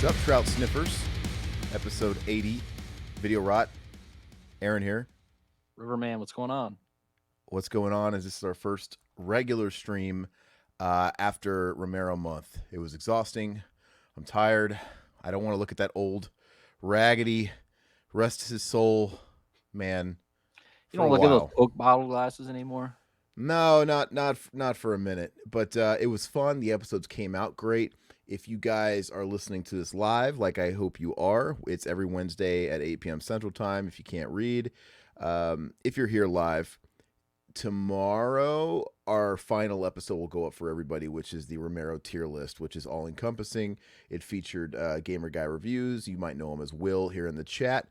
up, Trout Sniffers? Episode 80, Video Rot. Aaron here. Riverman, what's going on? What's going on is this is our first regular stream after Romero month. It was exhausting. I'm tired. I don't want to look at that old, raggedy, rest his soul man. You don't look at those Coke bottle glasses anymore? No, not for a minute. But it was fun. The episodes came out great. If you guys are listening to this live, like I hope you are, it's every Wednesday at 8 p.m. Central Time. If you can't read, if you're here live, tomorrow our final episode will go up for everybody, which is the Romero tier list, which is all encompassing. It featured Gamer Guy reviews. You might know him as Will here in the chat.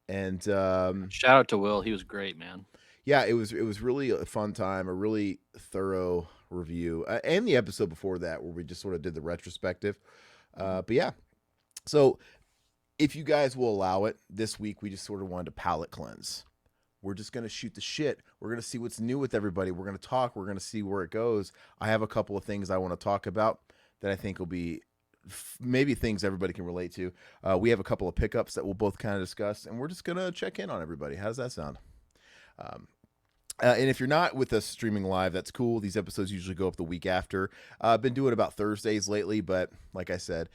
And shout out to Will. He was great, man. Yeah, it was really a fun time, a really thorough review, and the episode before that where we just sort of did the retrospective. But yeah, so if you guys will allow it, this week we just sort of wanted to palate cleanse. We're just going to shoot the shit. We're going to see what's new with everybody. We're going to talk. We're going to see where it goes. I have a couple of things I want to talk about that I think will be maybe things everybody can relate to. We have a couple of pickups that we'll both kind of discuss, and we're just going to check in on everybody. How does that sound? And if you're not with us streaming live, that's cool. These episodes usually go up the week after. I've been doing about Thursdays lately, but like I said,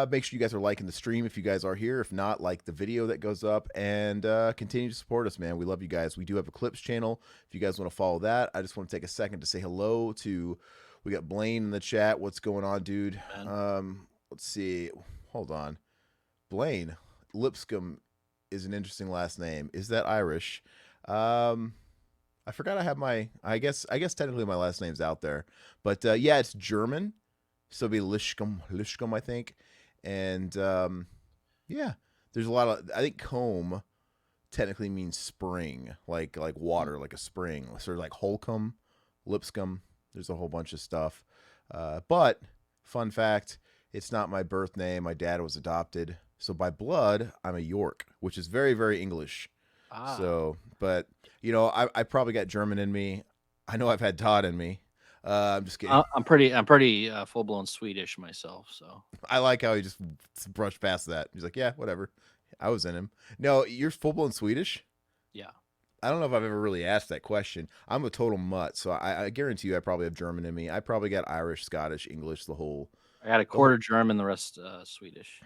make sure you guys are liking the stream if you guys are here. If not, like the video that goes up, and continue to support us, man. We love you guys. We do have a clips channel. If you guys want to follow that, I just want to take a second to say hello to, we got Blaine in the chat. What's going on, dude? Let's see. Hold on. Blaine Lipscomb is an interesting last name. Is that Irish? I forgot I have my, I guess technically my last name's out there, but yeah, it's German. So it'd be Lischcomb, I think. And yeah, there's a lot of, I think comb technically means spring, like water, like a spring, sort of like Holcomb, Lipscomb. There's a whole bunch of stuff. But fun fact, it's not my birth name. My dad was adopted. So by blood, I'm a York, which is very, very English. So, but you know, I probably got German in me. I know I've had Todd in me. I'm just kidding. I'm pretty full blown Swedish myself. So I like how he just brushed past that. He's like, yeah, whatever. I was in him. No, you're full blown Swedish. Yeah. I don't know if I've ever really asked that question. I'm a total mutt, so I guarantee you I probably have German in me. I probably got Irish, Scottish, English, the whole. I got a quarter German, the rest Swedish.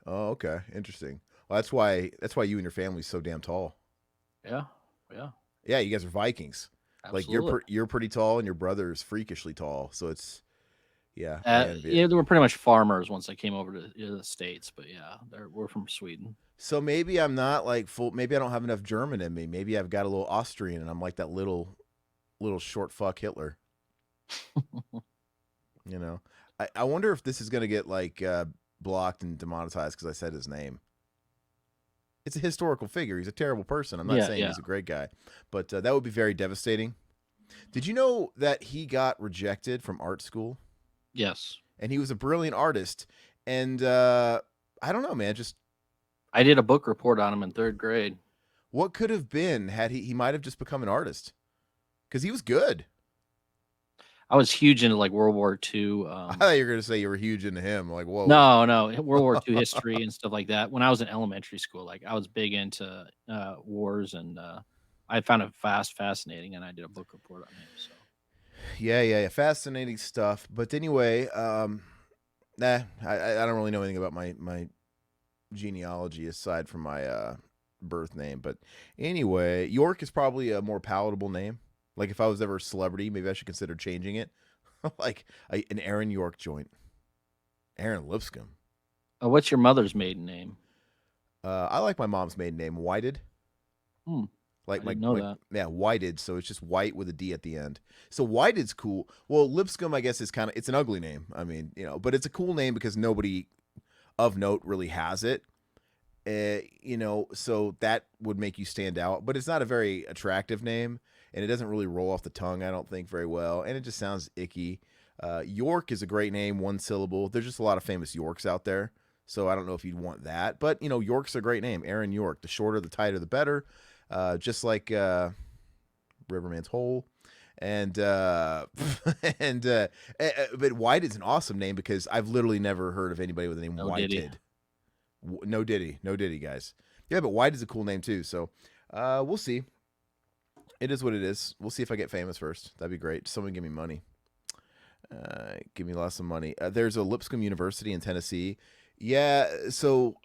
Oh, okay, interesting. Well, that's why you and your family's so damn tall. Yeah. You guys are Vikings. Absolutely. Like you're pretty tall, and your brother is freakishly tall. So it's yeah. They were pretty much farmers once I came over to the States, but yeah, we're from Sweden. So maybe I'm not like full. Maybe I don't have enough German in me. Maybe I've got a little Austrian, and I'm like that little short fuck Hitler. You know, I wonder if this is gonna get like blocked and demonetized because I said his name. It's a historical figure. He's a terrible person. I'm not saying he's a great guy, but that would be very devastating. Did you know that he got rejected from art school? Yes. And he was a brilliant artist. And I don't know, man. Just I did a book report on him in 3rd grade. What could have been had he might have just become an artist because he was good. I was huge into like World War II. I thought you were going to say you were huge into him. Like, whoa. No, World War II history and stuff like that. When I was in elementary school, like I was big into wars, and I found it fascinating, and I did a book report on him. So. Yeah, fascinating stuff. But anyway, I don't really know anything about my genealogy aside from my birth name. But anyway, York is probably a more palatable name. Like if I was ever a celebrity, maybe I should consider changing it. Like an Aaron York joint. Aaron Lipscomb. What's your mother's maiden name? I like my mom's maiden name, Whited. Like I didn't know that. Yeah, Whited. So it's just white with a D at the end. So Whited's cool. Well, Lipscomb, I guess, is it's an ugly name. I mean, you know, but it's a cool name because nobody of note really has it. You know, so that would make you stand out. But it's not a very attractive name. And it doesn't really roll off the tongue, I don't think, very well. And it just sounds icky. York is a great name, 1 syllable. There's just a lot of famous Yorks out there. So I don't know if you'd want that. But, you know, York's a great name. Aaron York. The shorter, the tighter, the better. Just like Riverman's Hole. And but White is an awesome name because I've literally never heard of anybody with the name Whited. No Diddy, no Diddy, guys. Yeah, but White is a cool name too. So we'll see. It is what it is. We'll see if I get famous first. That'd be great. Someone give me money. Give me lots of money. There's a Lipscomb University in Tennessee. Yeah, so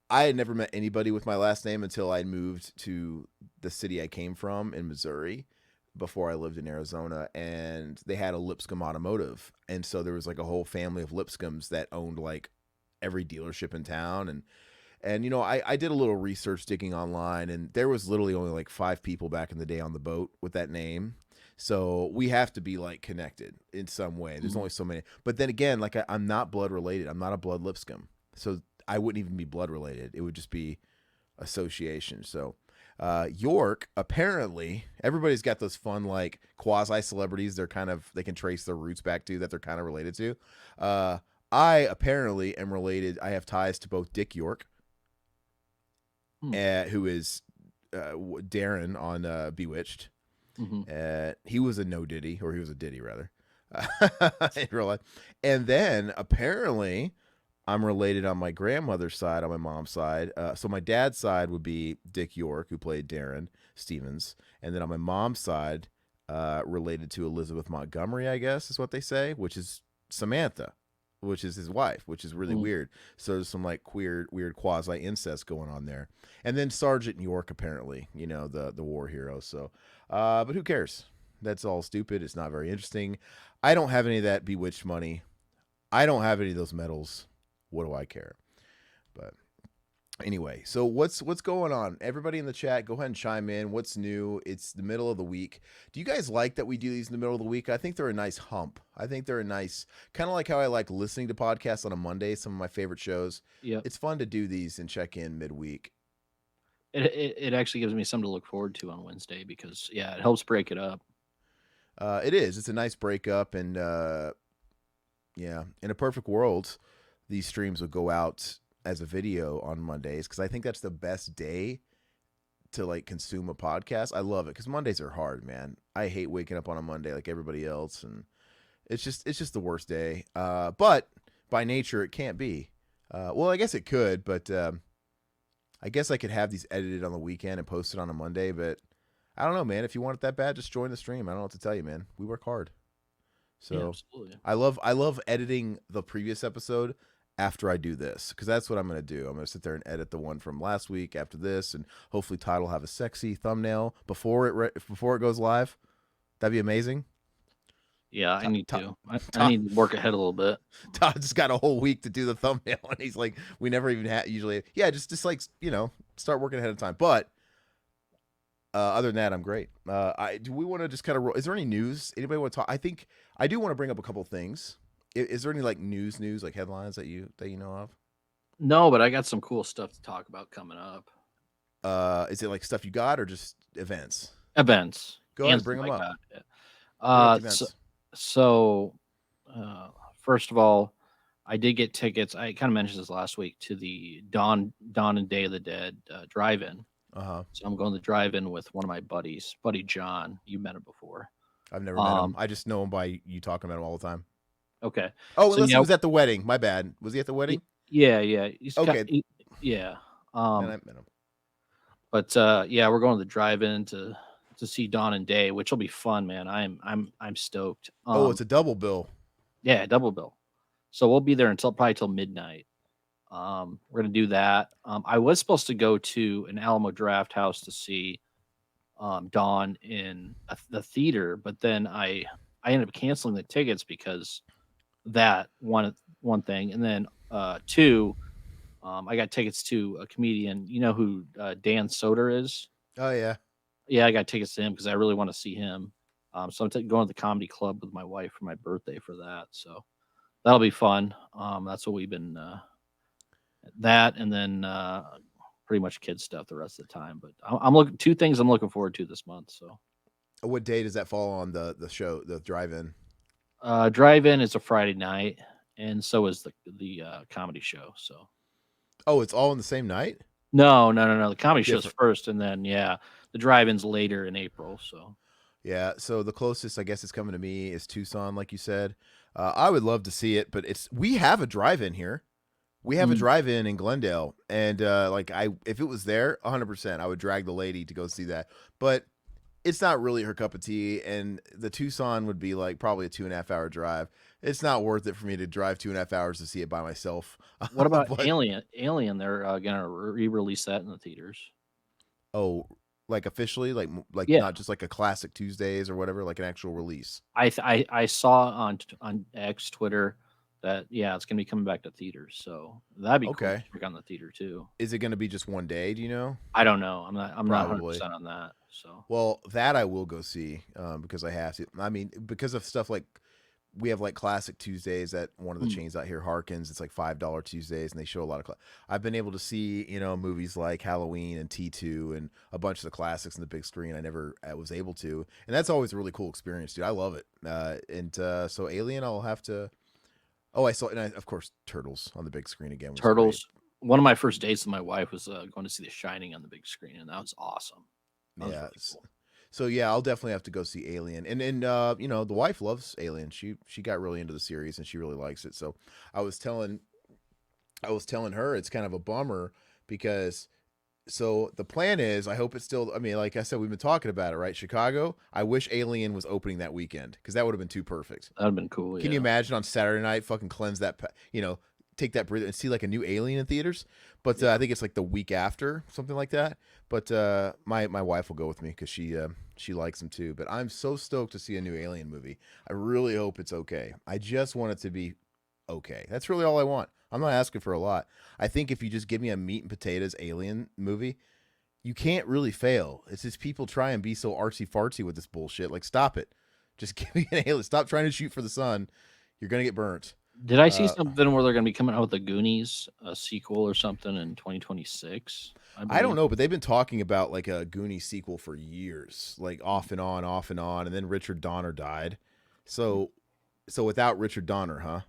I had never met anybody with my last name until I moved to the city I came from in Missouri before I lived in Arizona, and they had a Lipscomb Automotive. And so there was like a whole family of Lipscombs that owned like every dealership in town. And I did a little research digging online, and there was literally only like 5 people back in the day on the boat with that name. So we have to be like connected in some way. There's only so many. But then again, like I'm not blood related. I'm not a blood Lipscomb. So I wouldn't even be blood related. It would just be association. So York, apparently, everybody's got those fun like quasi celebrities. They can trace their roots back to that they're kind of related to. I apparently am related. I have ties to both Dick York, who is Darren on Bewitched. He was a no Diddy, or he was a Diddy rather, in real life. And then apparently I'm related on my grandmother's side, on my mom's side. So my dad's side would be Dick York, who played Darren Stevens. And then on my mom's side, related to Elizabeth Montgomery, I guess is what they say, which is Samantha, which is his wife, which is really weird. So there's some like weird quasi incest going on there. And then Sergeant York, apparently, the war hero. So, but who cares? That's all stupid. It's not very interesting. I don't have any of that Bewitched money. I don't have any of those medals. What do I care? But anyway, so what's going on? Everybody in the chat, go ahead and chime in. What's new? It's the middle of the week. Do you guys like that we do these in the middle of the week? I think they're a nice hump. I think they're a nice, kind of like how I like listening to podcasts on a Monday, some of my favorite shows. Yeah. It's fun to do these and check in midweek. It actually gives me something to look forward to on Wednesday because it helps break it up. It is. It's a nice breakup, and in a perfect world, these streams will go out as a video on Mondays because I think that's the best day to like consume a podcast. I love it because Mondays are hard, man. I hate waking up on a Monday like everybody else, and it's just the worst day. But by nature, it can't be. Well, I guess it could, but I guess I could have these edited on the weekend and posted on a Monday. But I don't know, man. If you want it that bad, just join the stream. I don't know what to tell you, man. We work hard. So absolutely. I love editing the previous episode after I do this, because that's what I'm going to do. I'm going to sit there and edit the one from last week after this, and hopefully Todd will have a sexy thumbnail before it goes live. That'd be amazing. Yeah, I need to. I need to work ahead a little bit. Todd just got a whole week to do the thumbnail, and he's like, we never even usually. Yeah, just like, start working ahead of time. But other than that, I'm great. Do we want to just kind of is there any news? Anybody want to talk? I think I do want to bring up a couple things. Is there any like news like headlines that you know of? No, but I got some cool stuff to talk about coming up. Is it like stuff you got or just events? Events. Go ahead and bring them up. So, first of all, I did get tickets. I kind of mentioned this last week to the Dawn and Day of the Dead drive-in. So I'm going to the drive-in with one of my buddies, buddy John. You met him before. I've never met him. I just know him by you talking about him all the time. Okay. Oh, unless he was at the wedding. My bad. Was he at the wedding? Yeah. Okay. Yeah. And I met him. But we're going to the drive-in to see Dawn and Day, which will be fun, man. I'm stoked. It's a double bill. Yeah, double bill. So we'll be there probably till midnight. We're gonna do that. I was supposed to go to an Alamo Draft House to see Dawn in the theater, but then I ended up canceling the tickets because that one thing, and then two, I got tickets to a comedian. You know who Dan Soder is? Oh yeah. Yeah, I got tickets to him because I really want to see him. So I'm going to the comedy club with my wife for my birthday for that. So that'll be fun. That's what we've been that, and then pretty much kid stuff the rest of the time. But I'm looking 2 things I'm looking forward to this month. So what day does that fall on the show, the drive-in? Drive-in is a Friday night, and so is the comedy show. So it's all in the same night? No. The comedy show's first, and then the drive-in's later in April. So yeah, so the closest I guess it's coming to me is Tucson, like you said. I would love to see it, but we have a drive-in here. We have a Mm. drive-in in Glendale, and like if it was there, 100%, I would drag the lady to go see that. But it's not really her cup of tea, and the Tucson would be like probably a 2.5 hour drive. It's not worth it for me to drive 2.5 hours to see it by myself. What about But Alien? Alien, they're gonna re-release that in the theaters. oh, like officially, like Yeah, not just like a classic Tuesdays or whatever, like an actual release. I saw on X Twitter that yeah, it's gonna be coming back to theaters. So that'd be cool to Okay, check on the theater too. is it going to be just one day? Do you know? I don't know. I'm not Probably. 100% on that. So Well, that I will go see because I have to. I mean, because of stuff like we have like classic Tuesdays at one of the mm, chains out here, Harkins. It's like $5 Tuesdays, and they show a lot of. I've been able to see movies like Halloween and T2 and a bunch of the classics in the big screen. I was able to, and that's always a really cool experience, dude. I love it. And so Alien, I'll have to. Oh, I saw, and of course Turtles on the big screen again was great. Turtles. One of my first dates with my wife was going to see The Shining on the big screen, and that was awesome. That was Yeah. really cool. So yeah, I'll definitely have to go see Alien. And the wife loves Alien. She got really into the series and she really likes it. So I was telling I was telling her it's kind of a bummer because so the plan is I hope it's still I mean, like I said, we've been talking about it, right? Chicago. I wish Alien was opening that weekend because that would have been too perfect. That'd have been cool. Can you Yeah. imagine on Saturday night, fucking cleanse that, take that breather and see like a new Alien in theaters? But Yeah. I think it's like the week after, something like that. But my wife will go with me because she likes them too. But I'm so stoked to see a new Alien movie. I really hope it's okay. I just want it to be okay. That's really all I want. I'm not asking for a lot. I think if you just give me a meat and potatoes Alien movie, you can't really fail. It's just people try and be so artsy fartsy with this bullshit. Like, stop it. Just give me an alien. Stop trying to shoot for the sun. You're gonna get burnt. Did I see Uh, something where they're going to be coming out with the Goonies, a sequel or something in 2026? I I don't believe. know, but they've been talking about like a Goonie sequel for years, like off and on, and then Richard Donner died. Mm. So, so without Richard Donner, huh?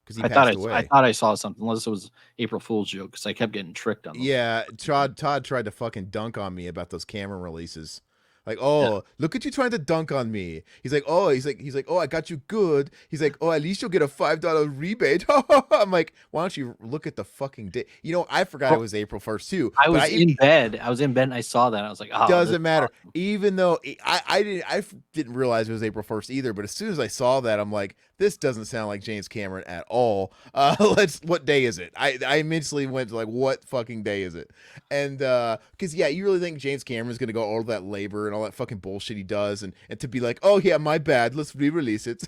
Because he I thought passed I away. thought I saw something, unless it was April Fool's joke, because I kept getting tricked on those. Yeah, Todd tried to fucking dunk on me about those camera releases. Like, Yeah. oh, look at you trying to dunk on me. He's like, oh, I got you good. He's like, oh, at least you'll get a $5 rebate. I'm like, why don't you look at the fucking day? I forgot it Well, was April 1st too. I But was in bed. I was in bed and I saw that. I was like, "Oh, this doesn't is matter. awesome." Even though I didn't realize it was April 1st either. But as soon as I saw that, I'm like, this doesn't sound like James Cameron at all. What day is it? I immediately went to like, what fucking day is it? And because yeah, you really think James Cameron's gonna go all that labor and all that fucking bullshit he does, and to be like, oh yeah, my bad, let's re-release it.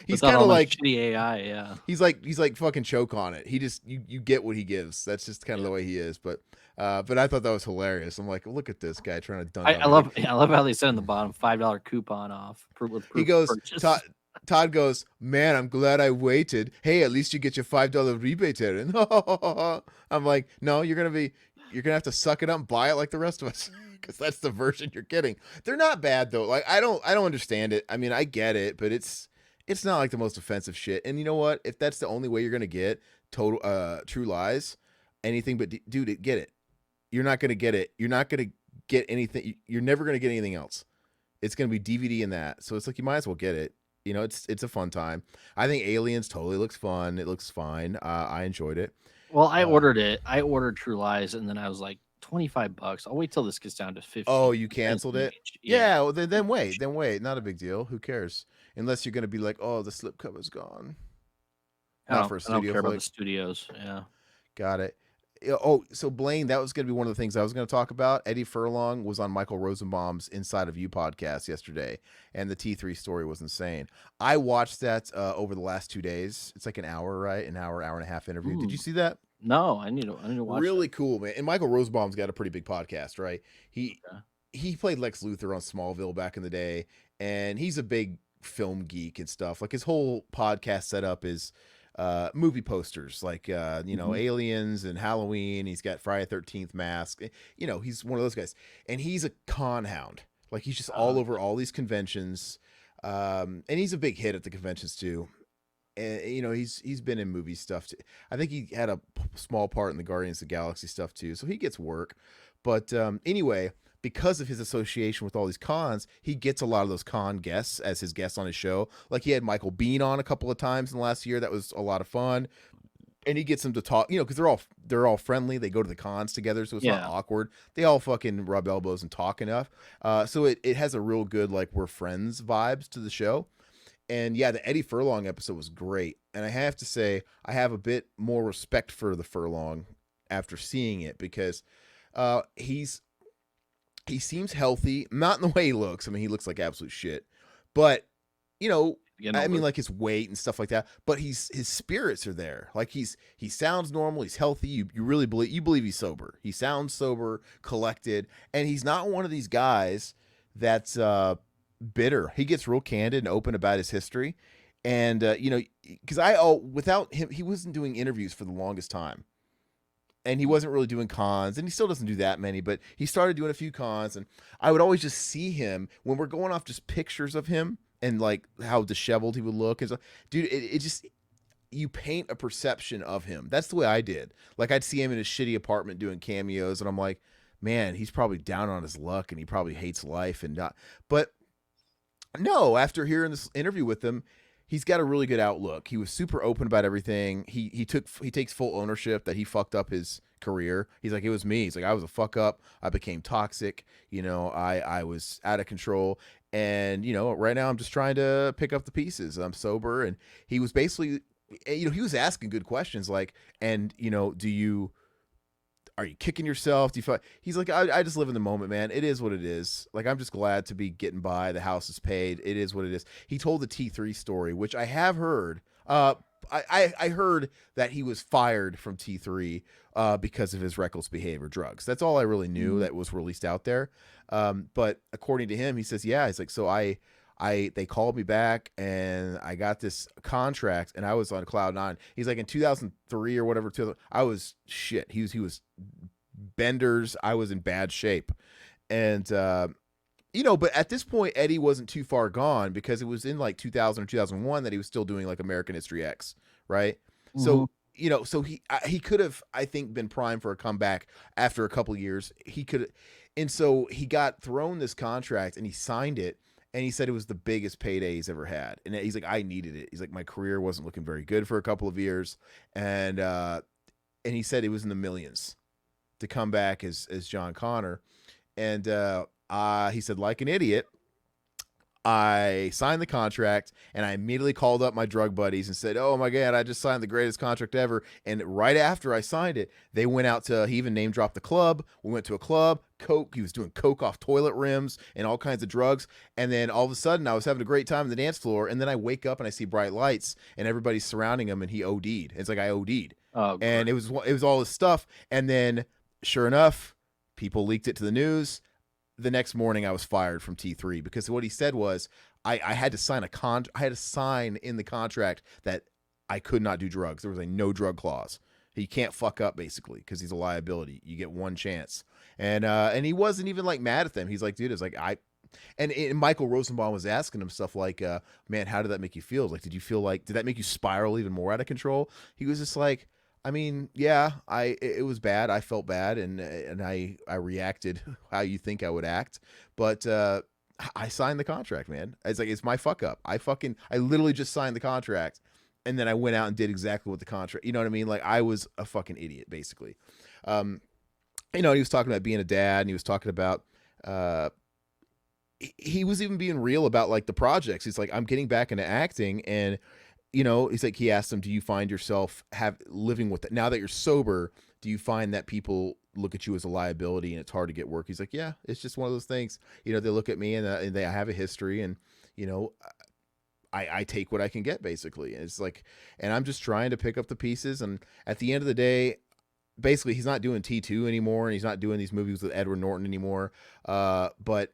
He's Without kind all of my like shitty AI, yeah. he's like fucking choke on it. He just you get what he gives. That's just kind of Yeah. the way he is. But I thought that was hilarious. I'm like, look at this guy trying to dunk I on I me. Like love I love how they said in the bottom, $5 coupon off with he proof of goes, purchase. Todd goes, man, I'm glad I waited. Hey, at least you get your $5 rebate, Aaron. I'm like, no, you're gonna have to suck it up and buy it like the rest of us. Because that's the version you're getting. They're not bad though. Like I don't understand it. I mean, I get it, but it's not like the most offensive shit. And you know what? If that's the only way you're gonna get total True Lies, anything but dude, get it. You're not gonna get it. You're not gonna get anything. You're never gonna get anything else. It's gonna be DVD in that. So it's like you might as well get it. It's a fun time. I think Aliens totally looks fun. It looks fine. I enjoyed it. Well, Uh, I ordered True Lies, and then I was like, $25. I'll wait till this gets down to oh, 15. you And then canceled it? change. Yeah. Yeah. Well, then wait. Then wait. Not a big deal. Who cares? Unless you're gonna be like, oh, the slipcover's gone. Not for a I don't studio care about the flick. studios. Yeah. Got it. Yeah. Oh, so Blaine, that was going to be one of the things I was going to talk about. Eddie Furlong was on Michael Rosenbaum's Inside of You podcast yesterday, and the T3 story was insane. I watched that over the last 2 days. It's like an hour, right? An hour, hour and a half interview. Did you Mm. see that? No, I need to watch that. Really cool, man. And Michael Rosenbaum's got a pretty big podcast, right? He Okay. he played Lex Luthor on Smallville back in the day, and he's a big film geek and stuff. Like his whole podcast setup is movie posters, like Mhm. Aliens and Halloween. He's got Friday 13th mask. He's one of those guys, and he's a con hound. Like he's just all over Okay. all these conventions, and he's a big hit at the conventions too. And he's been in movie stuff too. I think he had a small part in the Guardians of the Galaxy stuff too, so he gets work. But anyway, because of his association with all these cons, he gets a lot of those con guests as his guests on his show. Like he had Michael Bean on a couple of times in the last year. That was a lot of fun. and he gets them to talk, because they're all friendly. They go to the cons together, so it's not Yeah. awkward. They all fucking rub elbows and talk enough. So it has a real good like we're friends vibes to the show. And yeah, the Eddie Furlong episode was great. And I have to say, I have a bit more respect for the Furlong after seeing it because he seems healthy, not in the way he looks. I mean, he looks like absolute shit, but you know, Getting I mean, older. like his weight and stuff like that. But his spirits are there. Like he sounds normal. He's healthy. You really believe he's sober. He sounds sober, collected, and he's not one of these guys that's bitter. He gets real candid and open about his history, and because without him, he wasn't doing interviews for the longest time, and he wasn't really doing cons, and he still doesn't do that many, but he started doing a few cons, and I would always just see him when we're going off just pictures of him and like how disheveled he would look and stuff. Dude, it just you paint a perception of him. That's the way I did. Like I'd see him in his shitty apartment doing cameos, and I'm like, man, he's probably down on his luck and he probably hates life and not. But no, after hearing this interview with him, he's got a really good outlook. He was super open about everything. He takes full ownership that he fucked up his career. He's like, it was me. He's like, I was a fuck up. I became toxic. I was out of control. And right now I'm just trying to pick up the pieces. I'm sober. And he was basically, he was asking good questions like, and do you are you kicking yourself? Do you feel he's like, I just live in the moment, man. It is what it is. Like, I'm just glad to be getting by. The house is paid. It is what it is. He told the T3 story, which I have heard. I heard that he was fired from T3 because of his reckless behavior, drugs. That's all I really knew that was released out there. But according to him, he says, yeah, he's like, so they called me back and I got this contract and I was on cloud nine. He's like in 2003 or whatever, I was shit. He was benders. I was in bad shape. And, but at this point, Eddie wasn't too far gone because it was in like 2000 or 2001 that he was still doing like American History X. Right. So, so he could have, I think, been primed for a comeback after a couple of years. He could. And so he got thrown this contract and he signed it. And he said it was the biggest payday he's ever had. And he's like, I needed it. He's like, my career wasn't looking very good for a couple of years. And he said it was in the millions to come back as John Connor. And he said, like an idiot, I signed the contract and I immediately called up my drug buddies and said, oh my God, I just signed the greatest contract ever. And right after I signed it, they went out he even name dropped the club. We went to a club, coke. He was doing coke off toilet rims and all kinds of drugs. And then all of a sudden I was having a great time on the dance floor. And then I wake up and I see bright lights and everybody's surrounding him and he OD'd. It's like I OD'd. Oh, and it was all this stuff. And then sure enough, people leaked it to the news. The next morning I was fired from T3 because what he said was I had to sign I had to sign in the contract that I could not do drugs. There was a no drug clause. He can't fuck up basically because he's a liability. You get one chance. And he wasn't even like mad at them. He's like, dude, it's like and Michael Rosenbaum was asking him stuff like, man, how did that make you feel? Like, did that make you spiral even more out of control? He was just like, I mean, yeah, it was bad. I felt bad, and I reacted how you think I would act, but I signed the contract, man. It's like it's my fuck up. I literally just signed the contract, and then I went out and did exactly what the contract. You know what I mean? Like I was a fucking idiot, basically. He was talking about being a dad, and he was talking about he was even being real about like the projects. He's like, I'm getting back into acting, and he's like, he asked him, do you find yourself living with it now that you're sober? Do you find that people look at you as a liability and it's hard to get work? He's like, yeah, it's just one of those things. They look at me and I have a history, and I take what I can get basically. And it's like, and I'm just trying to pick up the pieces. And at the end of the day, basically, he's not doing T2 anymore, and he's not doing these movies with Edward Norton anymore. But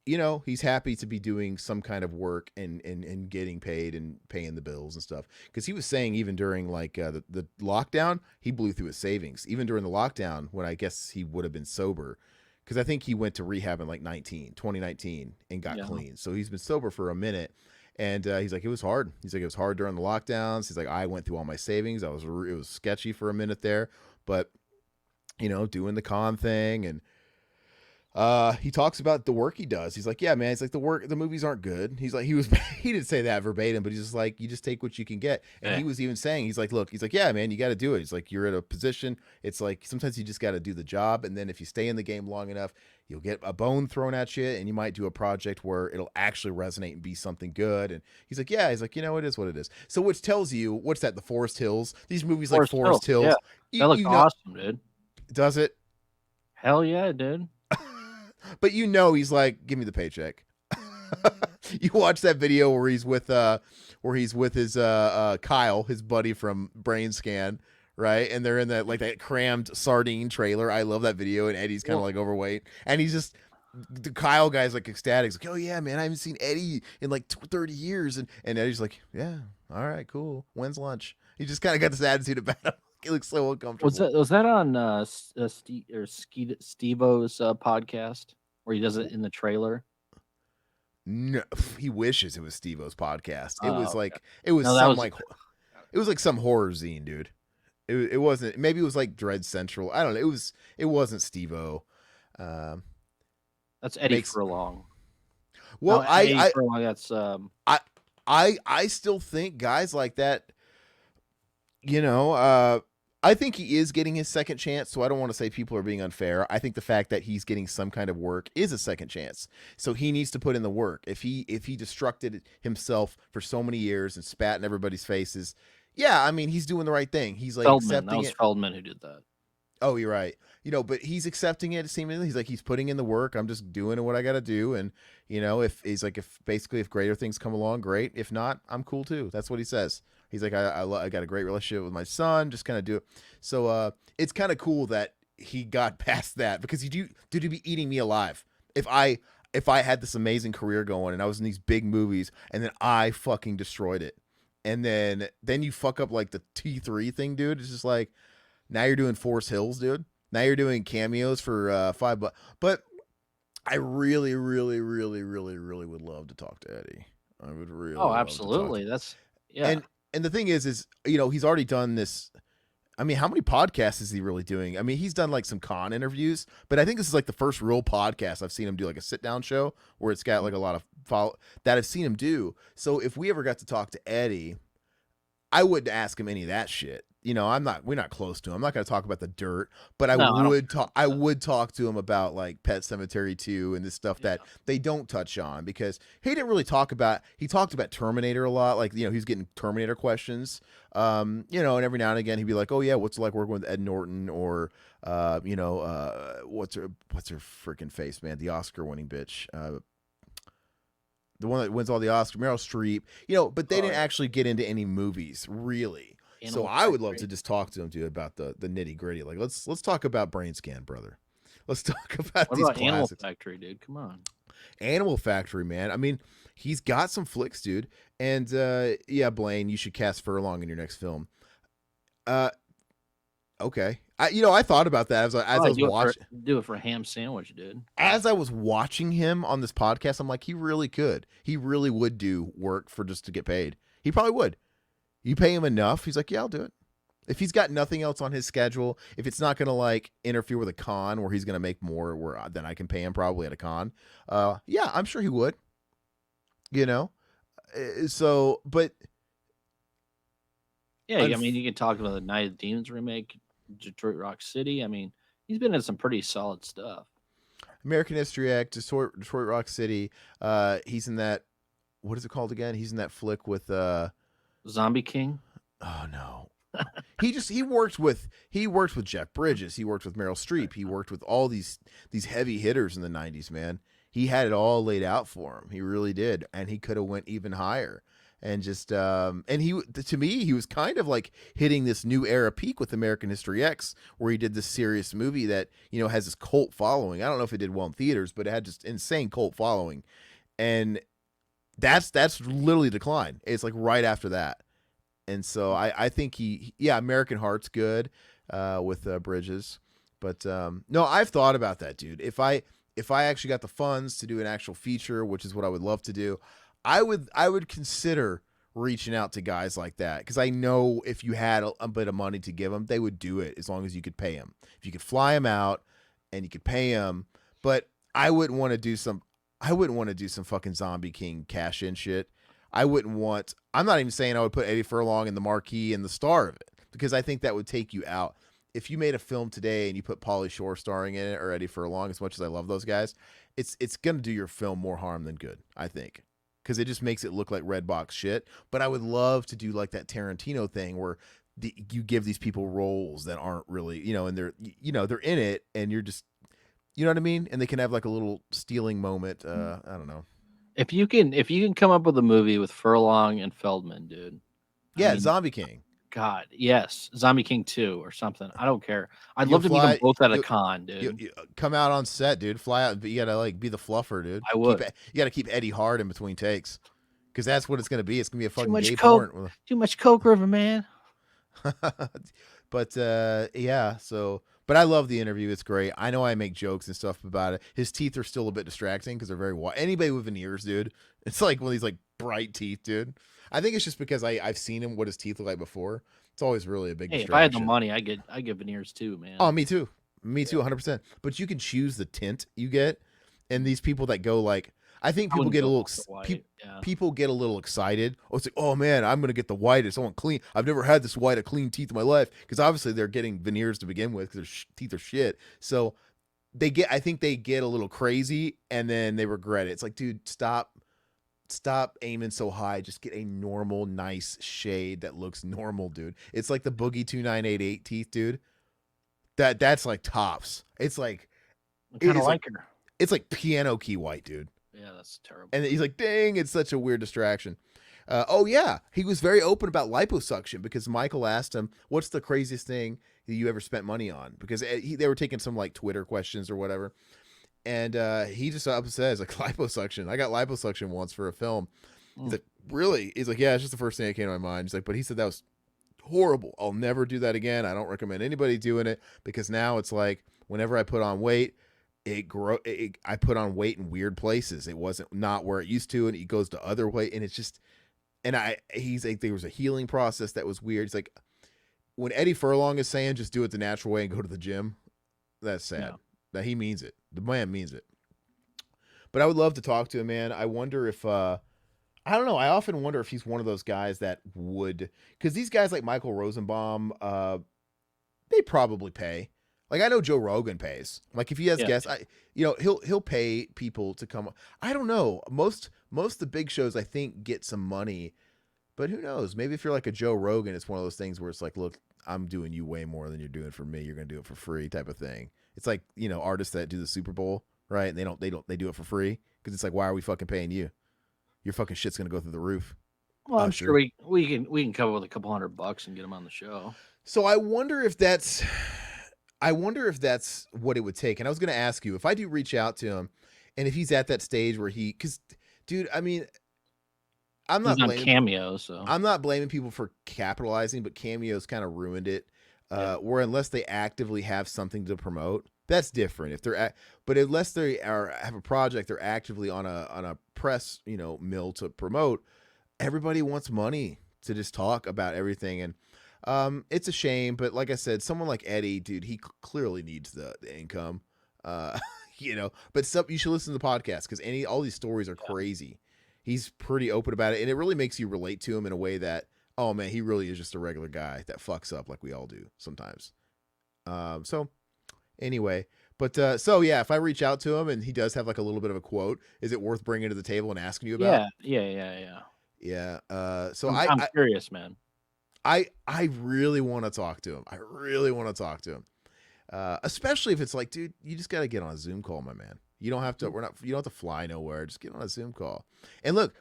he's happy to be doing some kind of work and getting paid and paying the bills and stuff. Because he was saying even during like the lockdown, he blew through his savings. Even during the lockdown, when I guess he would have been sober. Because I think he went to rehab in like 2019 and got clean. So he's been sober for a minute. And he's like, it was hard. He's like, it was hard during the lockdowns. He's like, I went through all my savings. It was sketchy for a minute there. But, doing the con thing and He talks about the work he does. He's like, yeah, man. He's like, the movies aren't good. He's like, he didn't say that verbatim, but he's just like, you just take what you can get. And Yeah. he was even saying, he's like, look, he's like, yeah, man, you got to do it. He's like, you're at a position. It's like, sometimes you just got to do the job. And then if you stay in the game long enough, you'll get a bone thrown at you and you might do a project where it'll actually resonate and be something good. And he's like, yeah, he's like, it is what it is. So which tells you, what's that? The Forest Hills, these movies like Forest Hills. Yeah. You, That looks you know, awesome, dude. does it? Hell yeah, dude. But he's like, give me the paycheck. You watch that video where he's with his Kyle, his buddy from Brain Scan, right? And they're in that crammed sardine trailer. I love that video, and Eddie's kind of like overweight, and he's just the Kyle guy's like ecstatic. He's like, oh yeah, man, I haven't seen Eddie in like 30 years, and Eddie's like, yeah, all right, cool. When's lunch? He just kind of got this attitude about him. He looks so uncomfortable. Was that on Steve-O's podcast where he does it in the trailer? No, he wishes it was Steve-O's podcast. It was Okay. it was No, some it was like some horror zine, dude. It wasn't. Maybe it was like Dread Central. I don't know. It wasn't Steve-O. That's Eddie Furlong. Well, no, Eddie Furlong, that's I still think guys like that. I think he is getting his second chance, so I don't want to say people are being unfair. I think the fact that he's getting some kind of work is a second chance. So he needs to put in the work. If he destructed himself for so many years and spat in everybody's faces, yeah, I mean, he's doing the right thing. He's like Feldman. accepting That was it. Feldman who did that. Oh, you're right. But he's accepting it seemingly. He's like, he's putting in the work. I'm just doing what I got to do. And, if greater things come along, great. If not, I'm cool too. That's what he says. He's like, I got a great relationship with my son. Just kind of do it. So it's kind of cool that he got past that, because he'd be eating me alive if I had this amazing career going and I was in these big movies and then I fucking destroyed it. And then you fuck up like the T3 thing, dude. It's just like, now you're doing Forest Hills, dude. Now you're doing cameos for $5. But I really, really, really, really, really would love to talk to Eddie. I would really. Oh, absolutely. That's yeah. And the thing is he's already done this. I mean, how many podcasts is he really doing? I mean, he's done like some con interviews, but I think this is like the first real podcast I've seen him do, like a sit down show where it's got like a lot of follow that I've seen him do. So if we ever got to talk to Eddie, I wouldn't ask him any of that shit. We're not close to him. I'm not going to talk about the dirt, but I would talk to him about like Pet Sematary 2 and this stuff that they don't touch on, because he didn't really he talked about Terminator a lot. Like, he's getting Terminator questions, and every now and again he'd be like, oh yeah, what's it like working with Ed Norton, or, what's her freaking face, man? The Oscar winning bitch. The one that wins all the Oscars, Meryl Streep, but they didn't actually get into any movies really. So I would love to just talk to him, dude, about the nitty gritty. Like, let's talk about Brain Scan, brother. Let's talk about these classics. Animal Factory, dude? Come on. Animal Factory, man. I mean, he's got some flicks, dude. And yeah, Blaine, you should cast Furlong in your next film. Okay. I thought about that as I was watching. Do it for a ham sandwich, dude. As I was watching him on this podcast, I'm like, he really could. He really would do work for just to get paid. He probably would. You pay him enough, he's like, yeah, I'll do it. If he's got nothing else on his schedule, if it's not going to like interfere with a con where he's going to make more than I can pay him probably at a con, yeah, I'm sure he would. So, but yeah, I mean, you can talk about the Night of the Demons remake, Detroit Rock City. I mean, he's been in some pretty solid stuff. American History X, Detroit Rock City. He's in that. What is it called again? He's in that flick with Zombie King. Oh no. he worked with Jeff Bridges. He worked with Meryl Streep. He worked with all these heavy hitters in the 90s, man. He had it all laid out for him. He really did. And he could have went even higher. And just and to me, he was kind of like hitting this new era peak with American History X, where he did this serious movie that, has this cult following. I don't know if it did well in theaters, but it had just insane cult following. And that's literally decline. It's like right after that. And so I think American Heart's good with Bridges. But no, I've thought about that, dude. If I actually got the funds to do an actual feature, which is what I would love to do, I would consider reaching out to guys like that, because I know if you had a bit of money to give them, they would do it as long as you could pay them. If you could fly them out and you could pay them. But I wouldn't want to do some. I wouldn't want to do some fucking Zombie King cash in shit. I wouldn't want. I'm not even saying I would put Eddie Furlong in the marquee and the star of it because I think that would take you out. If you made a film today and you put Pauly Shore starring in it or Eddie Furlong, as much as I love those guys, it's gonna do your film more harm than good. I think because it just makes it look like red box shit. But I would love to do like that Tarantino thing where you give these people roles that aren't really, and they're in it and you're just, you know what I mean? And they can have like a little stealing moment. I don't know. If you can come up with a movie with Furlong and Feldman, dude. I Yeah, mean, Zombie King. God, yes, Zombie King 2 or something. I don't care. I'd You'll love to meet them fly. both at a You con, you, dude. you come out on set, dude. Fly out, but you gotta like be the fluffer, dude. I would. You gotta keep Eddie hard in between takes, because that's what it's gonna be. It's gonna be a Too fucking much gay coke. porn. Too much coke, River Man. But yeah. So, but I love the interview. It's great. I know I make jokes and stuff about it. His teeth are still a bit distracting because they're very wide. Anybody with veneers, dude, it's like one of these like bright teeth, dude. I think it's just because I've seen him what his teeth look like before. It's always really a big Hey, if I had the distraction. money, I get veneers too, man. Oh, me too. Me too, 100%. But you can choose the tint you get, and these people that go like, I think I people wouldn't get a go little ultra white. Yeah. people get a little excited. Oh, it's like, oh man, I'm gonna get the whitest. I want clean. I've never had this white of clean teeth in my life because obviously they're getting veneers to begin with because their teeth are shit. So I think they get a little crazy and then they regret it. It's like, dude, stop aiming so high. Just get a normal, nice shade that looks normal, dude. It's like the Boogie 2988 teeth, dude. That's like tops. It's like I kind of it's like like her. it's like piano key white, dude. Yeah, that's terrible. And he's like, dang, it's such a weird distraction. Oh yeah, he was very open about liposuction because Michael asked him, "What's the craziest thing that you ever spent money on?" Because they were taking some like Twitter questions or whatever, and he just up and says like liposuction. I got liposuction once for a film. He's like, really? He's like, yeah, it's just the first thing that came to my mind. He's like, but he said that was horrible. I'll never do that again. I don't recommend anybody doing it because now it's like whenever I put on weight, I put on weight in weird places. It wasn't not where it used to, and it goes to other weight, and it's just. And he's like, there was a healing process that was weird. He's like, when Eddie Furlong is saying just do it the natural way and go to the gym, that's sad. Yeah. That he means it. The man means it. But I would love to talk to him, man. I wonder if I don't know. I often wonder if he's one of those guys that would, because these guys like Michael Rosenbaum, they probably pay. Like I know Joe Rogan pays. Like if he has Yeah. guests, he'll pay people to come. I don't know. Most of the big shows I think get some money, but who knows? Maybe if you're like a Joe Rogan, it's one of those things where it's like, look, I'm doing you way more than you're doing for me. You're gonna do it for free, type of thing. It's like artists that do the Super Bowl, right? And they do it for free because it's like, why are we fucking paying you? Your fucking shit's gonna go through the roof. Well, I'm Usher. sure we can come up with a couple $100 and get him on the show. So I wonder if that's what it would take. And I was going to ask you if I do reach out to him and if he's at that stage where because dude, I mean, I'm He's not on blaming Cameo, so I'm not blaming people for capitalizing, but Cameo's kind of ruined it. Where unless they actively have something to promote, that's different. But unless they have a project, they're actively on a press, mill to promote. Everybody wants money to just talk about everything, and it's a shame. But like I said, someone like Eddie, dude, he clearly needs the income. But you should listen to the podcast because all these stories are crazy. He's pretty open about it, and it really makes you relate to him in a way that, oh man, he really is just a regular guy that fucks up like we all do sometimes. So anyway, but so yeah, if I reach out to him and he does have like a little bit of a quote, is it worth bringing to the table and asking you about? Yeah. Yeah. So I'm curious, man. I really want to talk to him. I really want to talk to him. Especially if it's like, dude, you just got to get on a Zoom call, my man. You don't have to, you don't have to fly nowhere. Just get on a Zoom call. And look,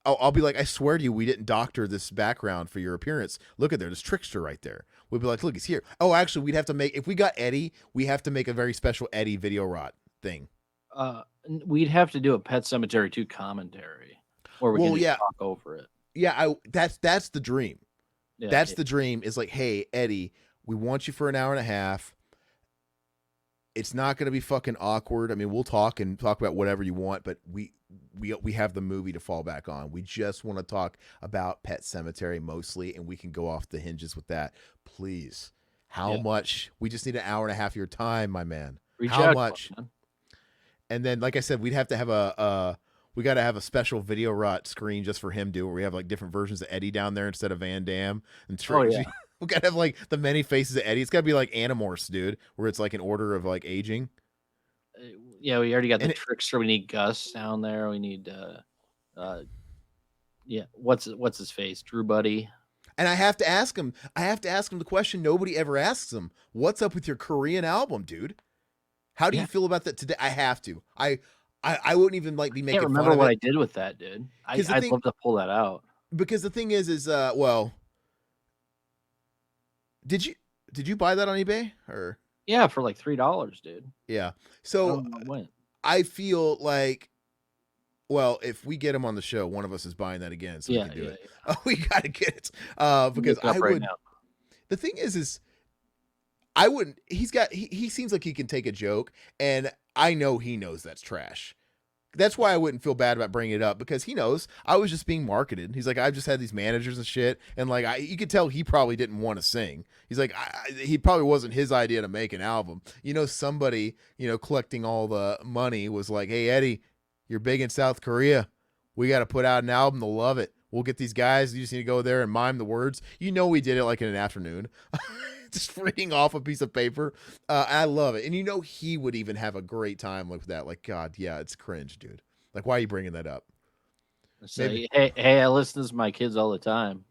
I'll be like, I swear to you, we didn't doctor this background for your appearance. Look at there, this trickster right there. We'd be like, look, he's here. Oh, actually, we'd have to if we got Eddie, we have to make a very special Eddie video rot thing. We'd have to do a Pet Cemetery 2 commentary where we can just talk over it. Yeah, that's the dream. Yeah, that's the dream is like, hey, Eddie, we want you for an hour and a half. It's not going to be fucking awkward. I mean, we'll talk about whatever you want, but we have the movie to fall back on. We just want to talk about Pet Cemetery mostly, and we can go off the hinges with that. Please. How much? We just need an hour and a half of your time, my man. How much? Man. And then, like I said, we'd have to have we got to have a special video rot screen just for him, where we have like different versions of Eddie down there instead of Van Damme and Oh Tracy. yeah. We got to have like the many faces of Eddie. It's got to be like Animorphs, dude, where it's like an order of like aging. Yeah, we already got the And trickster. We need Gus down there. We need uh yeah, what's his face? Drew Buddy. I have to ask him. I have to ask him the question nobody ever asks him. What's up with your Korean album, dude? How do you Yeah. feel about that today? I have to. I wouldn't even like be I can't making fun remember of what it I did with that, dude. because I'd love to pull that out. the thing is well, did you buy that on eBay or Yeah, for like $3, dude. yeah? I So don't know when. I feel like, well, if we get him on the show, one of us is buying that again, so we Yeah, can do yeah, it. yeah. Oh, we gotta get it I'm because looking up I right would. now. The thing is I wouldn't. He seems like he can take a joke, and I know he knows that's trash. That's why I wouldn't feel bad about bringing it up because he knows I was just being marketed. He's like, I've just had these managers and shit, and like, you could tell he probably didn't want to sing. He's like, he probably wasn't his idea to make an album. Somebody, collecting all the money was like, hey Eddie, you're big in South Korea. We got to put out an album. They'll love it. We'll get these guys. You just need to go there and mime the words. We did it like in an afternoon. Just reading off a piece of paper. I love it. And he would even have a great time with that. Like, God, yeah, it's cringe, dude. Like, why are you bringing that up? Say, hey, I listen to this to my kids all the time.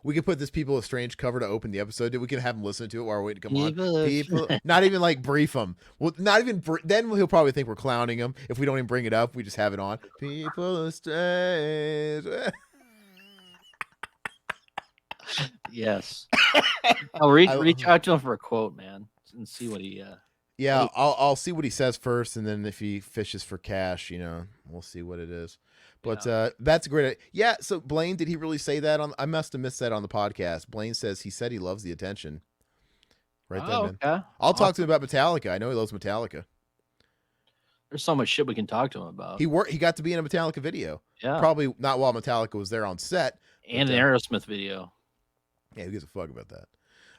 We could put this People with Strange cover to open the episode, dude. We can have them listen to it while we're waiting to come People on. People, not even like brief them. Well, not even, then he'll probably think we're clowning him. If we don't even bring it up, we just have it on. People with Strange. Yes. I'll reach out to him for a quote, man, and see what he. Yeah, I'll see what he says first, and then if he fishes for cash, we'll see what it is. But that's great. Yeah. So Blaine, did he really say that on? I must have missed that on the podcast. Blaine says he said he loves the attention. Right then, man. Okay. I'll talk to him about Metallica. I know he loves Metallica. There's so much shit we can talk to him about. He got to be in a Metallica video. Yeah. Probably not while Metallica was there on set. And an Aerosmith video. Yeah, who gives a fuck about that?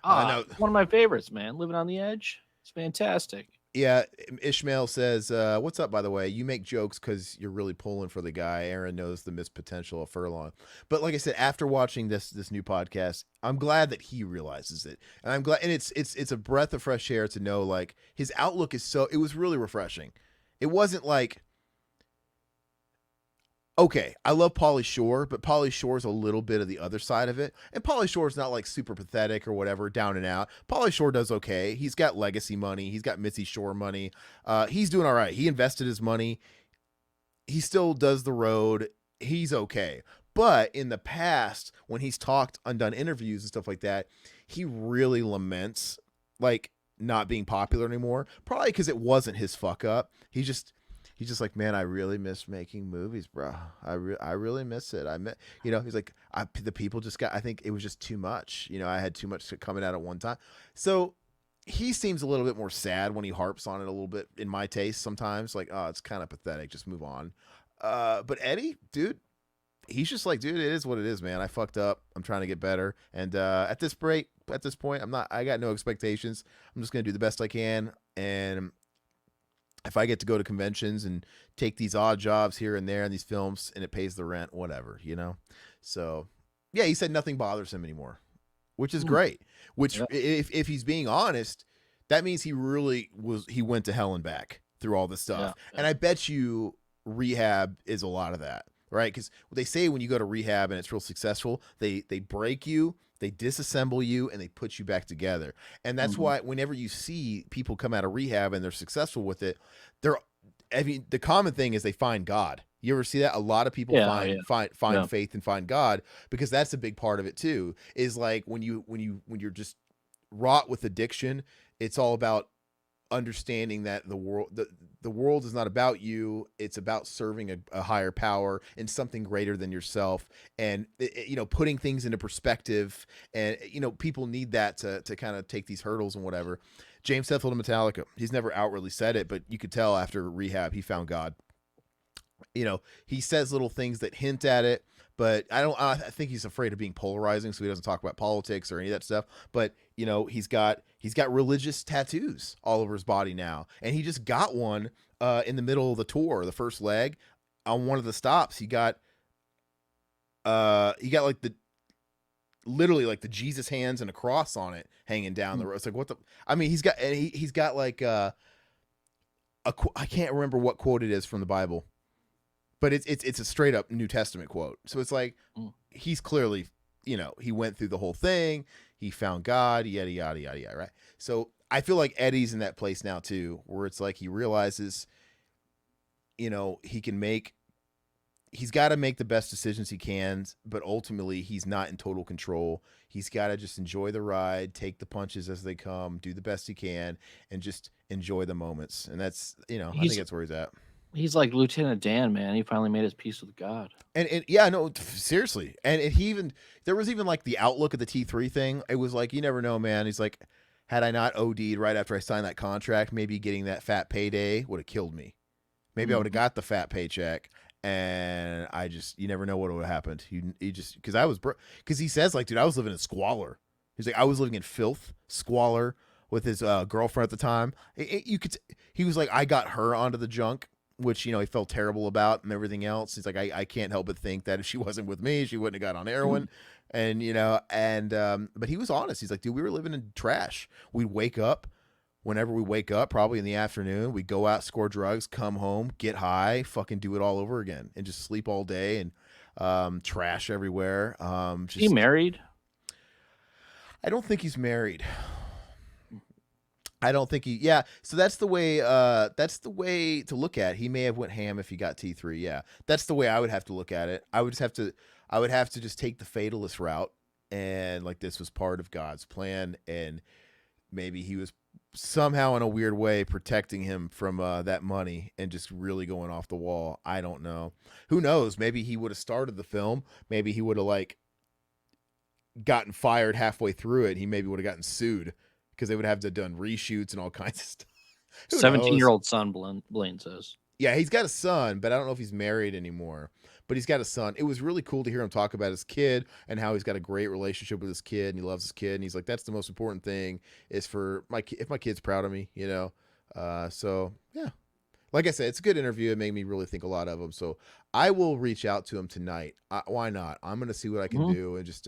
No. One of my favorites, man. Living on the Edge. It's fantastic. Yeah, Ishmael says, what's up, by the way? You make jokes because you're really pulling for the guy. Aaron knows the missed potential of Furlong. But like I said, after watching this new podcast, I'm glad that he realizes it. And I'm glad, and it's a breath of fresh air to know, like, his outlook is it was really refreshing. It wasn't like, okay, I love Pauly Shore, but Pauly Shore's a little bit of the other side of it. And Pauly Shore's not like super pathetic or whatever, down and out. Pauly Shore does okay. He's got legacy money. He's got Mitzi Shore money. He's doing all right. He invested his money. He still does the road. He's okay. But in the past, when he's talked and done interviews and stuff like that, he really laments like not being popular anymore. Probably because it wasn't his fuck up. He's just like, man, I really miss making movies, bro. I really miss it. He's like, the people just I think it was just too much. I had too much coming out at one time. So he seems a little bit more sad when he harps on it a little bit in my taste sometimes. Like, oh, it's kind of pathetic. Just move on. But Eddie, dude, he's just like, dude, it is what it is, man. I fucked up. I'm trying to get better. And at this point, I got no expectations. I'm just going to do the best I can. And if I get to go to conventions and take these odd jobs here and there in these films and it pays the rent, whatever, So, yeah, he said nothing bothers him anymore, which is great. Which, if he's being honest, that means he went to hell and back through all this stuff. Yeah. And I bet you rehab is a lot of that, right? Because they say when you go to rehab and it's real successful, they break you, they disassemble you, and they put you back together. And that's why whenever you see people come out of rehab and they're successful with it, the common thing is they find God. You ever see that? A lot of people find faith and find God, because that's a big part of it too. Is like when you're just wrought with addiction, it's all about understanding that the world is not about you. It's about serving a higher power and something greater than yourself, and putting things into perspective. And people need that to kind of take these hurdles and whatever. James Hetfield of Metallica, he's never outwardly said it, but you could tell after rehab he found God. He says little things that hint at it, but I think he's afraid of being polarizing, so he doesn't talk about politics or any of that stuff. But he's got religious tattoos all over his body now, and he just got one in the middle of the tour, the first leg, on one of the stops, he got like the literally like the Jesus hands and a cross on it hanging down the road. It's like, what the? I mean, he's got like I can't remember what quote it is from the Bible, but it's a straight up New Testament quote. So it's like he's clearly, he went through the whole thing. He found God, yada yada yada yada. Right. So I feel like Eddie's in that place now too, where it's like he realizes, he's got to make the best decisions he can, but ultimately he's not in total control. He's got to just enjoy the ride, take the punches as they come, do the best he can, and just enjoy the moments. And that's, I think that's where he's at. He's like Lieutenant Dan, man. He finally made his peace with God. And yeah, no, seriously. And there was even like the outlook of the T3 thing. It was like, you never know, man. He's like, had I not OD'd right after I signed that contract, maybe getting that fat payday would have killed me. Maybe I would have got the fat paycheck. And you never know what would have happened. He just, because he says like, dude, I was living in squalor. He's like, I was living in filth, squalor with his girlfriend at the time. He was like, I got her onto the junk, which, he felt terrible about and everything else. He's like, I can't help but think that if she wasn't with me, she wouldn't have got on heroin. And, but he was honest. He's like, dude, we were living in trash. We'd wake up. Whenever we wake up, probably in the afternoon, we go out, score drugs, come home, get high, fucking do it all over again, and just sleep all day and trash everywhere. He married? I don't think he's married. I don't think yeah. So that's the way to look at it. He may have went ham if he got T3. Yeah. That's the way I would have to look at it. I would have to just take the fatalist route, and like this was part of God's plan, and maybe he was somehow in a weird way protecting him from that money and just really going off the wall. I don't know. Who knows? Maybe he would have started the film. Maybe he would have like gotten fired halfway through it. He maybe would have gotten sued because they would have to done reshoots and all kinds of stuff. 17-year-old son, Blaine says. Yeah, he's got a son, but I don't know if he's married anymore. But he's got a son. It was really cool to hear him talk about his kid and how he's got a great relationship with his kid and he loves his kid. And he's like, that's the most important thing is for if my kid's proud of me, So yeah, like I said, it's a good interview. It made me really think a lot of him. So I will reach out to him tonight. Why not? I'm going to see what I can do and just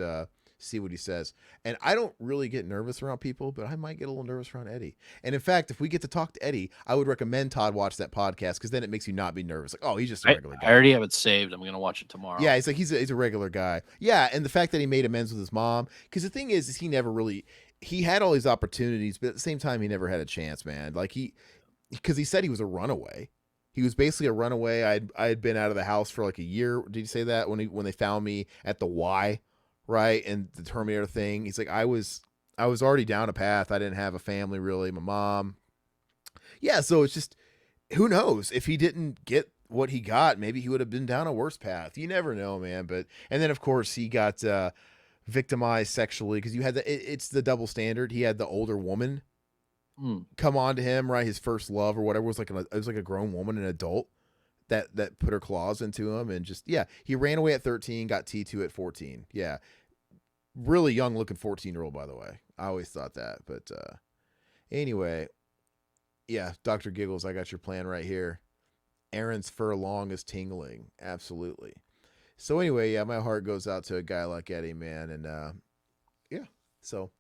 see what he says. And I don't really get nervous around people, but I might get a little nervous around Eddie. And in fact, if we get to talk to Eddie, I would recommend Todd watch that podcast because then it makes you not be nervous. Like, oh, he's just a regular guy. I already have it saved. I'm going to watch it tomorrow. Yeah, he's a regular guy. Yeah, and the fact that he made amends with his mom, because the thing is he never really, he had all these opportunities, but at the same time, he never had a chance, man. Like because he said he was a runaway. He was basically a runaway. I had been out of the house for like a year. Did you say that when they found me at the Y? Right. And the Terminator thing. He's like, I was already down a path. I didn't have a family really. My mom. Yeah. So it's just, who knows if he didn't get what he got, maybe he would have been down a worse path. You never know, man. And then of course he got victimized sexually because you had it's the double standard. He had the older woman come on to him, right? His first love or whatever it was like a grown woman, an adult. That put her claws into him and just, yeah, he ran away at 13, got T2 at 14. Yeah. Really young looking 14-year-old, by the way. I always thought that. But anyway, yeah, Dr. Giggles, I got your plan right here. Aaron's Furlong is tingling. Absolutely. So anyway, yeah, my heart goes out to a guy like Eddie, man. And yeah. So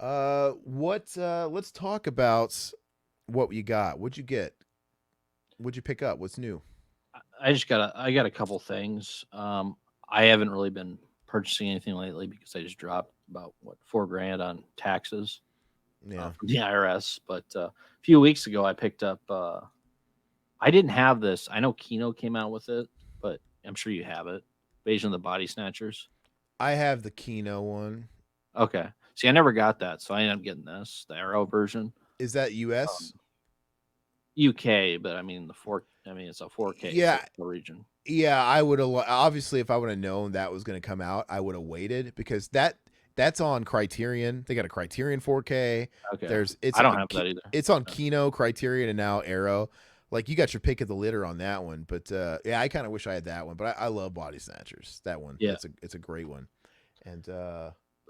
let's talk about what you got. What'd you get? What'd you pick up? What's new? I got a couple things. I haven't really been purchasing anything lately because I just dropped about $4,000 on taxes from the IRS. But a few weeks ago, I picked up. I didn't have this. I know Kino came out with it, but I'm sure you have it. Invasion of the Body Snatchers. I have the Kino one. Okay. See, I never got that, so I ended up getting this, the Arrow version. Is that US? UK, but I mean it's a 4K region. Yeah, I would have obviously if I would have known that was going to come out, I would have waited because that's on Criterion. They got a Criterion 4K. Okay. I don't have that either. It's on Kino, Criterion, and now Arrow. Like you got your pick of the litter on that one, but yeah, I kind of wish I had that one. But I love Body Snatchers. That one, yeah, it's a great one. And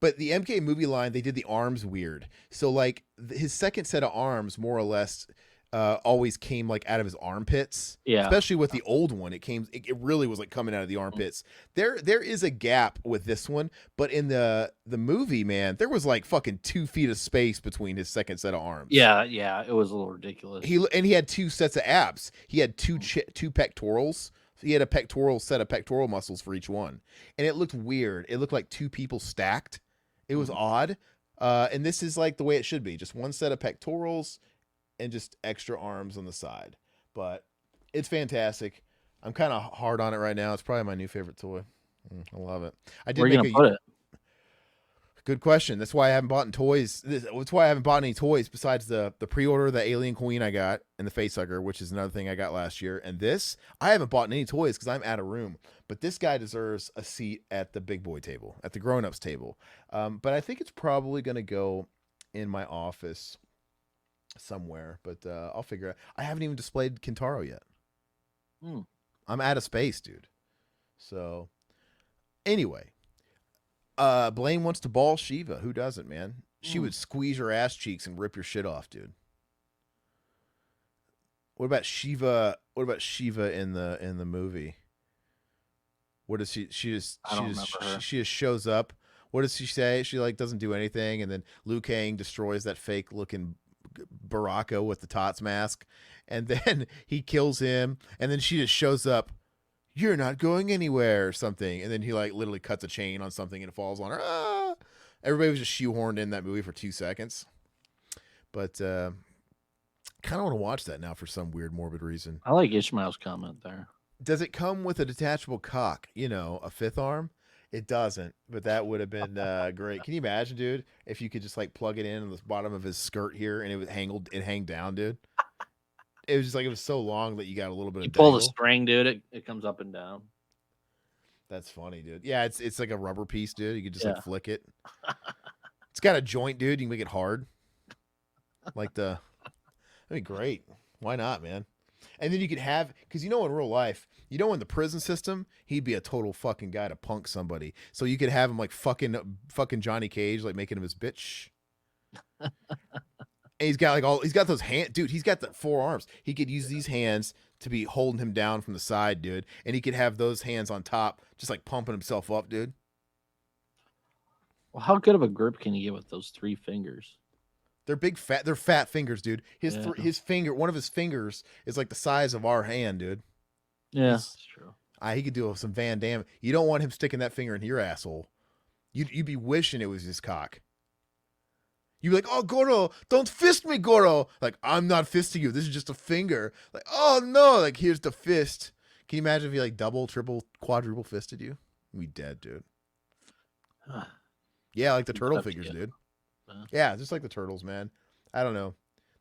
But the MK movie line, they did the arms weird. So like his second set of arms, more or less, always came like out of his armpits. Yeah. Especially with the old one, it really was like coming out of the armpits. There is a gap with this one, but in the movie, man, there was like fucking 2 feet of space between his second set of arms. Yeah, yeah, it was a little ridiculous. He had 2 sets of abs. He had two pectorals. So he had a set of pectoral muscles for each one, and it looked weird. It looked like 2 people stacked. It was odd. And this is like the way it should be: just 1 set of pectorals and just extra arms on the side. But it's fantastic. I'm kind of hard on it right now. It's probably my new favorite toy. I love it. I did Where are you make gonna put it? Good question. That's why I haven't bought toys. That's why I haven't bought any toys besides the pre-order, the Alien Queen I got, and the Facehugger, which is another thing I got last year. And this, I haven't bought any toys because I'm out of room. But this guy deserves a seat at the big boy table, at the grown-ups table. But I think it's probably going to go in my office somewhere. But I'll figure out. I haven't even displayed Kintaro yet. I'm out of space, dude. So, anyway. Blaine wants to ball Shiva. Who doesn't, man? She would squeeze your ass cheeks and rip your shit off, dude. What about Shiva? What about Shiva in the movie? What does she just shows up? What does she say? She like doesn't do anything, and then Liu Kang destroys that fake looking Baraka with the Tots mask, and then he kills him, and then she just shows up. You're not going anywhere or something. And then he like literally cuts a chain on something and it falls on her. Ah! Everybody was just shoehorned in that movie for 2 seconds. But kind of want to watch that now for some weird morbid reason. I like Ishmael's comment there. Does it come with a detachable cock? A 5th arm? It doesn't, but that would have been great. Can you imagine, dude, if you could just like plug it in on the bottom of his skirt here and it hang down, dude? It was just like it was so long that you got a little bit of pull dangle. the string, dude. It comes up and down. That's funny, dude. Yeah, it's like a rubber piece, dude. You could just like flick it. It's got a joint, dude. You can make it hard. That'd be great. Why not, man? And then you could have, because in real life, in the prison system, he'd be a total fucking guy to punk somebody. So you could have him like fucking Johnny Cage, like making him his bitch. And he's got those hands, dude. He's got the 4 arms. He could use these hands to be holding him down from the side, dude. And he could have those hands on top, just like pumping himself up, dude. Well, how good of a grip can you get with those 3 fingers? They're fat fingers, dude. His finger, one of his fingers is like the size of our hand, dude. Yeah, that's true. He could do some Van Damme. You don't want him sticking that finger in your asshole. You'd be wishing it was his cock. You'd be like, oh, Goro, don't fist me, Goro. Like, I'm not fisting you. This is just a finger. Like, oh, no. Like, here's the fist. Can you imagine if he, like, double, triple, quadruple fisted you? You'd be dead, dude. Yeah, like the turtle figures, dude. Yeah, just like the turtles, man. I don't know.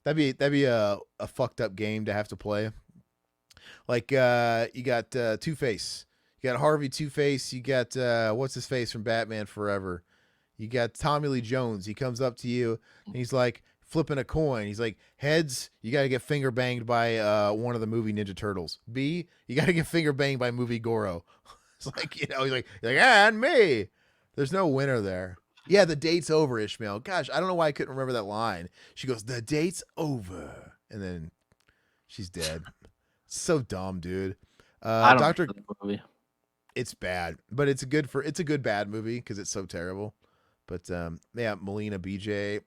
That'd be a fucked up game to have to play. Like, you got Two-Face. You got Harvey Two-Face. You got, what's his face from Batman Forever? You got Tommy Lee Jones. He comes up to you and he's like flipping a coin. He's like, heads, you got to get finger banged by one of the movie Ninja Turtles. B, you got to get finger banged by movie Goro. It's like, he's like, and me. There's no winner there. Yeah, the date's over, Ishmael. Gosh, I don't know why I couldn't remember that line. She goes, the date's over. And then she's dead. So dumb, dude. Doctor, it's bad, but it's a good bad movie because it's so terrible. But yeah, Melina BJ.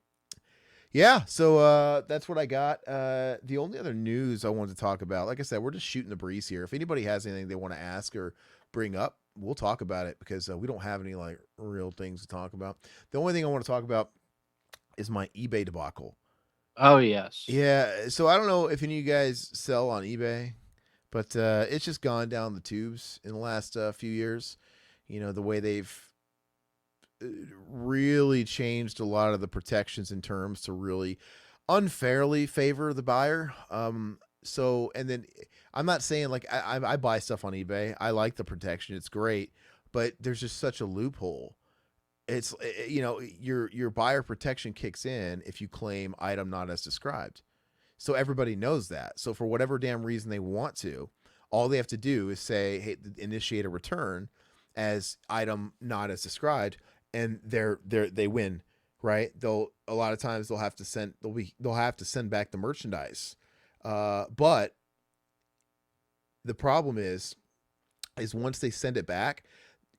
Yeah, so that's what I got. The only other news I wanted to talk about, like I said, we're just shooting the breeze here. If anybody has anything they want to ask or bring up, we'll talk about it because we don't have any like real things to talk about. The only thing I want to talk about is my eBay debacle. Oh, yes. Yeah, so I don't know if any of you guys sell on eBay, but it's just gone down the tubes in the last few years. The way they've really changed a lot of the protections and terms to really unfairly favor the buyer. So, and then I'm not saying like I buy stuff on eBay. I like the protection. It's great, but there's just such a loophole. It's, your buyer protection kicks in if you claim item not as described. So everybody knows that. So for whatever damn reason they want to, all they have to do is say, hey, initiate a return as item not as described. and they win, right? A lot of times they'll have to send back the merchandise. But the problem is once they send it back,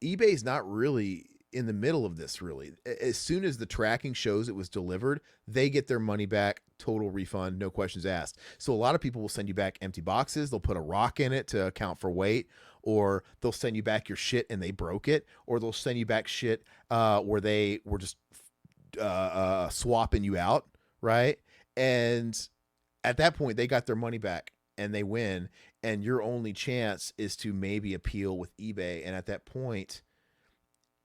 eBay's not really in the middle of this really. As soon as the tracking shows it was delivered, they get their money back, total refund, no questions asked. So a lot of people will send you back empty boxes. They'll put a rock in it to account for weight, or they'll send you back your shit and they broke it, or they'll send you back shit where they were just swapping you out, right? And at that point, they got their money back and they win. And your only chance is to maybe appeal with eBay. And at that point,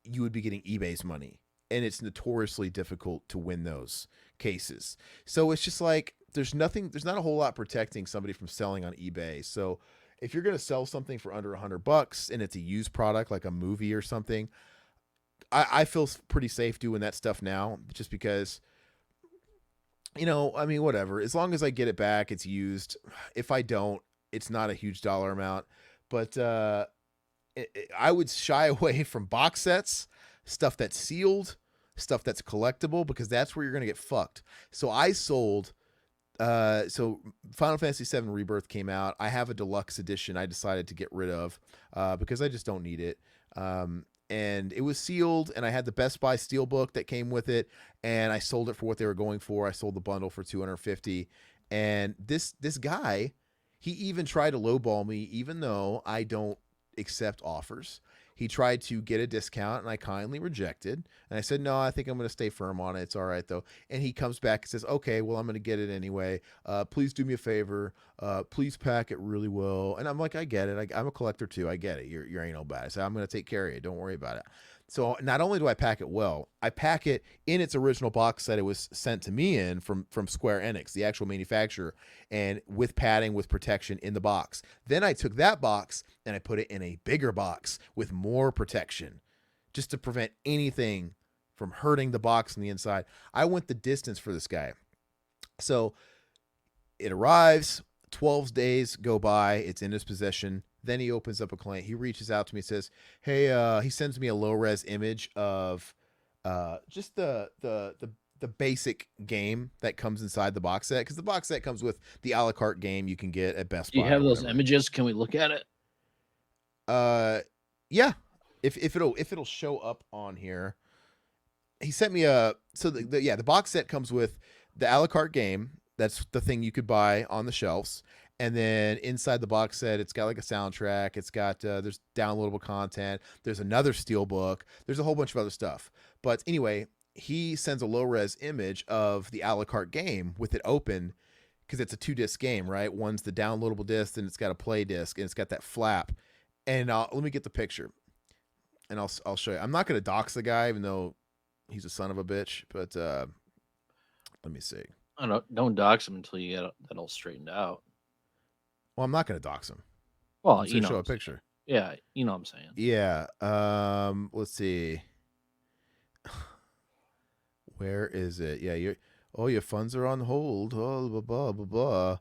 you would be getting eBay's money. And it's notoriously difficult to win those cases. So it's just like there's not a whole lot protecting somebody from selling on eBay. So if you're going to sell something for under $100 and it's a used product like a movie or something, I feel pretty safe doing that stuff now, just because, I mean, whatever. As long as I get it back, it's used. If I don't, it's not a huge dollar amount. But I would shy away from box sets, stuff that's sealed, stuff that's collectible, because that's where you're going to get fucked. So I sold. So Final Fantasy VII Rebirth came out. I have a deluxe edition I decided to get rid of because I just don't need it. And it was sealed, and I had the Best Buy Steelbook that came with it, and I sold it for what they were going for. I sold the bundle for $250, and this guy, he even tried to lowball me, even though I don't accept offers. He tried to get a discount, and I kindly rejected. And I said, no, I think I'm going to stay firm on it. It's all right, though. And he comes back and says, okay, well, I'm going to get it anyway. Please do me a favor. Please pack it really well. And I'm like, I get it. I'm a collector, too. I get it. You're anal bad. I said, I'm going to take care of you. Don't worry about it. So not only do I pack it well, I pack it in its original box that it was sent to me in from Square Enix, the actual manufacturer, and with padding, with protection in the box. Then I took that box and I put it in a bigger box with more protection, just to prevent anything from hurting the box on the inside. I went the distance for this guy. So it arrives, 12 days go by, it's in his possession. Then he opens up a claim. He reaches out to me and says, hey, he sends me a low res image of just the basic game that comes inside the box set. Because the box set comes with the a la carte game you can get at Best Buy. Do you have those images? Can we look at it? Yeah. If it'll show up on here. He sent me the box set comes with the a la carte game. That's the thing you could buy on the shelves. And then inside the box set, it's got like a soundtrack. It's got, there's downloadable content. There's another steelbook. There's a whole bunch of other stuff. But anyway, he sends a low res image of the a la carte game with it open, because it's a 2-disc game, right? One's the downloadable disc, and it's got a play disc, and it's got that flap. And let me get the picture, and I'll show you. I'm not going to dox the guy, even though he's a son of a bitch. But let me see. Don't dox him until you get that all straightened out. Well, I'm not going to dox him. Well, you know, show a picture. Yeah, you know what I'm saying. Yeah. Let's see. Where is it? Yeah, your funds are on hold. Oh, blah blah blah blah.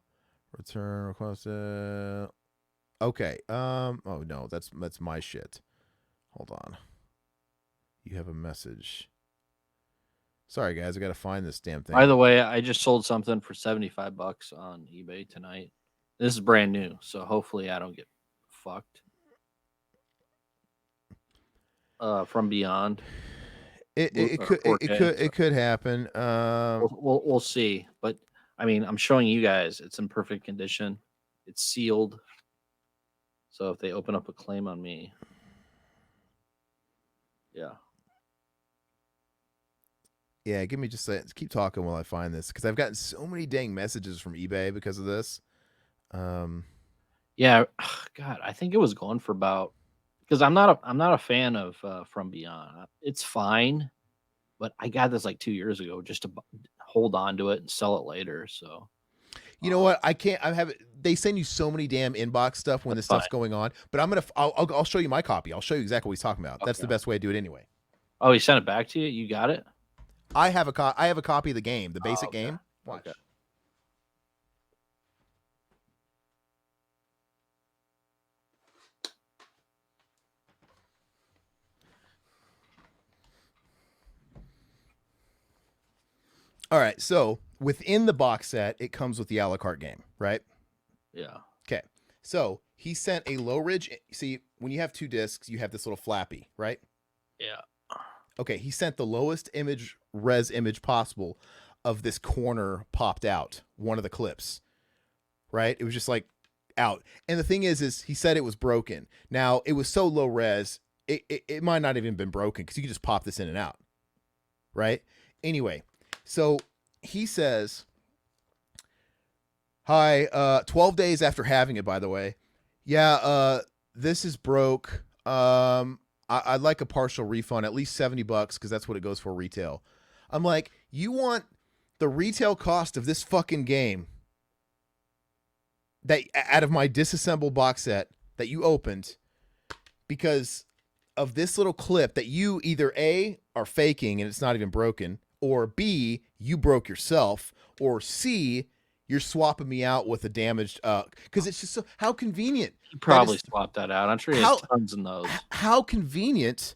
Return request. Okay. Oh no, that's my shit. Hold on. You have a message. Sorry guys, I gotta find this damn thing. By the way, I just sold something for $75 on eBay tonight. This is brand new, so hopefully I don't get fucked. From Beyond. It could happen. We'll see. But I mean, I'm showing you guys it's in perfect condition. It's sealed. So if they open up a claim on me, yeah. Yeah, give me just a second. Keep talking while I find this, because I've gotten so many dang messages from eBay because of this. Yeah, God, I think it was going for about, because I'm not a fan of From Beyond. It's fine, but I got this like 2 years ago just to hold on to it and sell it later. So you know what? I can't. They send you so many damn inbox stuff when this stuff's going on. But I'll show you my copy. I'll show you exactly what he's talking about. Okay. That's the best way to do it anyway. Oh, he sent it back to you. You got it. I have a copy of the game, the basic game. Watch. Okay. All right. So within the box set, it comes with the a la carte game, right? Yeah. Okay. So he sent a low ridge. See, when you have 2 discs, you have this little flappy, right? Yeah. Okay. He sent the lowest res image possible of this corner popped out, one of the clips, right? It was just like out. And the thing is he said it was broken. Now, it was so low res, it might not even been broken because you could just pop this in and out, right? Anyway, so he says, hi, 12 days after having it, by the way. Yeah, this is broke. I'd like a partial refund, at least $70, because that's what it goes for retail. I'm like, you want the retail cost of this fucking game that out of my disassembled box set that you opened because of this little clip that you either A, are faking and it's not even broken, or B, you broke yourself, or C, you're swapping me out with a damaged because it's just so how convenient. He probably swapped that out. I'm sure he has tons in those. How convenient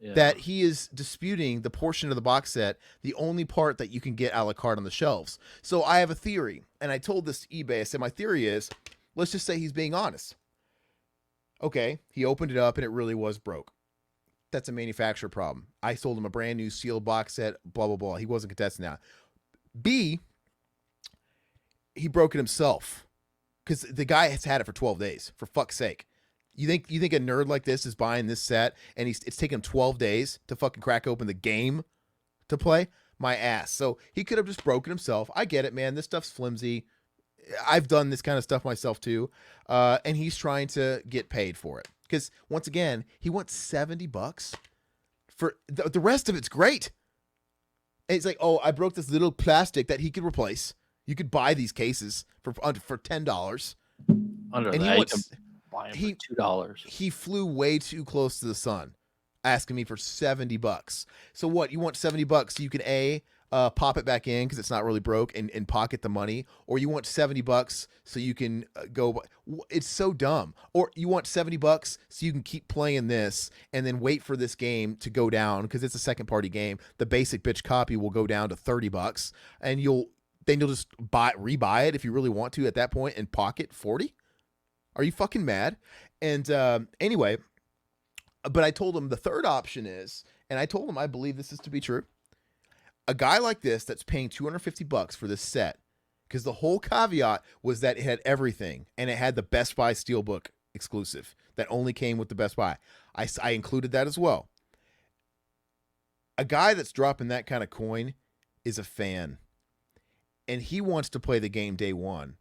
that he is disputing the portion of the box set, the only part that you can get a la carte on the shelves. So I have a theory, and I told this to eBay. I said, my theory is, let's just say he's being honest. Okay, he opened it up and it really was broke. That's a manufacturer problem. I sold him a brand new sealed box set, blah, blah, blah. He wasn't contesting that. B, he broke it himself because the guy has had it for 12 days, for fuck's sake. You think a nerd like this is buying this set and it's taken him 12 days to fucking crack open the game to play? My ass. So he could have just broken himself. I get it, man. This stuff's flimsy. I've done this kind of stuff myself too. And he's trying to get paid for it. Because once again, he wants $70 for the rest of it's great. And it's like, oh, I broke this little plastic that he could replace. You could buy these cases for $10. Under and that, you can buy them for $2. He flew way too close to the sun, asking me for $70. So what? You want $70 so you can pop it back in because it's not really broke and pocket the money, or you want $70 so you can go. It's so dumb. Or you want $70 so you can keep playing this and then wait for this game to go down because it's a second party game. The basic bitch copy will go down to $30, and you'll just rebuy it if you really want to at that point and pocket $40. Are you fucking mad? And anyway, but I told him the third option is, and I told him I believe this is to be true. A guy like this that's paying $250 for this set, because the whole caveat was that it had everything and it had the Best Buy Steelbook exclusive that only came with the Best Buy. I included that as well. A guy that's dropping that kind of coin is a fan. And he wants to play the game day one.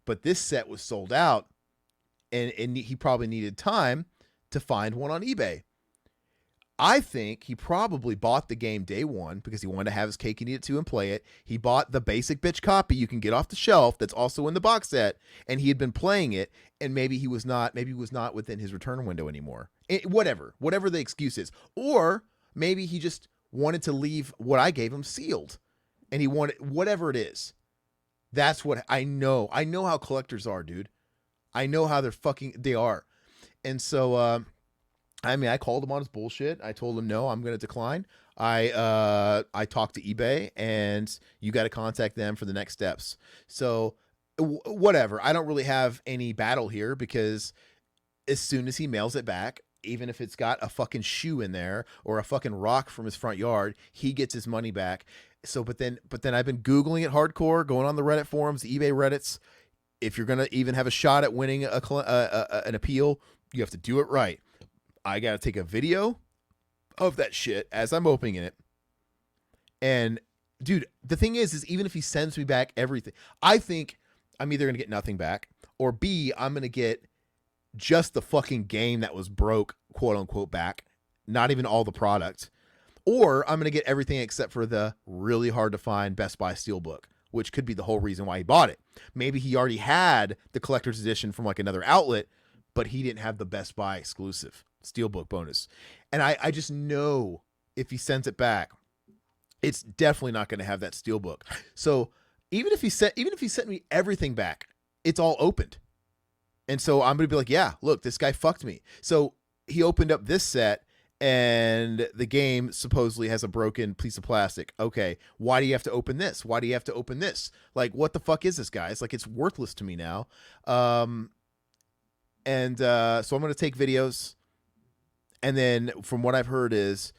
But this set was sold out, and he probably needed time to find one on eBay. I think he probably bought the game day one because he wanted to have his cake and eat it too and play it. He bought the basic bitch copy you can get off the shelf that's also in the box set, and he had been playing it, and maybe he was not within his return window anymore. Whatever the excuse is. Or maybe he just wanted to leave what I gave him sealed. And he wanted whatever it is. That's what I know. I know how collectors are, dude. I know how they are. And so, I called him on his bullshit. I told him, no, I'm going to decline. I talked to eBay and you got to contact them for the next steps. So whatever. I don't really have any battle here because as soon as he mails it back, even if it's got a fucking shoe in there or a fucking rock from his front yard, he gets his money back. So, but then I've been Googling it hardcore, going on the Reddit forums, the eBay Reddits. If you're going to even have a shot at winning an appeal, you have to do it right. I got to take a video of that shit as I'm opening it. And dude, the thing is even if he sends me back everything, I think I'm either going to get nothing back, or B, I'm going to get just the fucking game that was broke, quote unquote, back. Not even all the product. Or I'm going to get everything except for the really hard to find Best Buy Steelbook, which could be the whole reason why he bought it. Maybe he already had the collector's edition from like another outlet, but he didn't have the Best Buy exclusive Steelbook bonus. And I just know if he sends it back, it's definitely not going to have that Steelbook. So even if he sent me everything back, it's all opened. And so I'm going to be like, yeah, look, this guy fucked me. So he opened up this set and the game supposedly has a broken piece of plastic. Okay, why do you have to open this? Why do you have to open this? Like, what the fuck is this, guys? Like, it's worthless to me now. So I'm going to take videos, and then from what I've heard is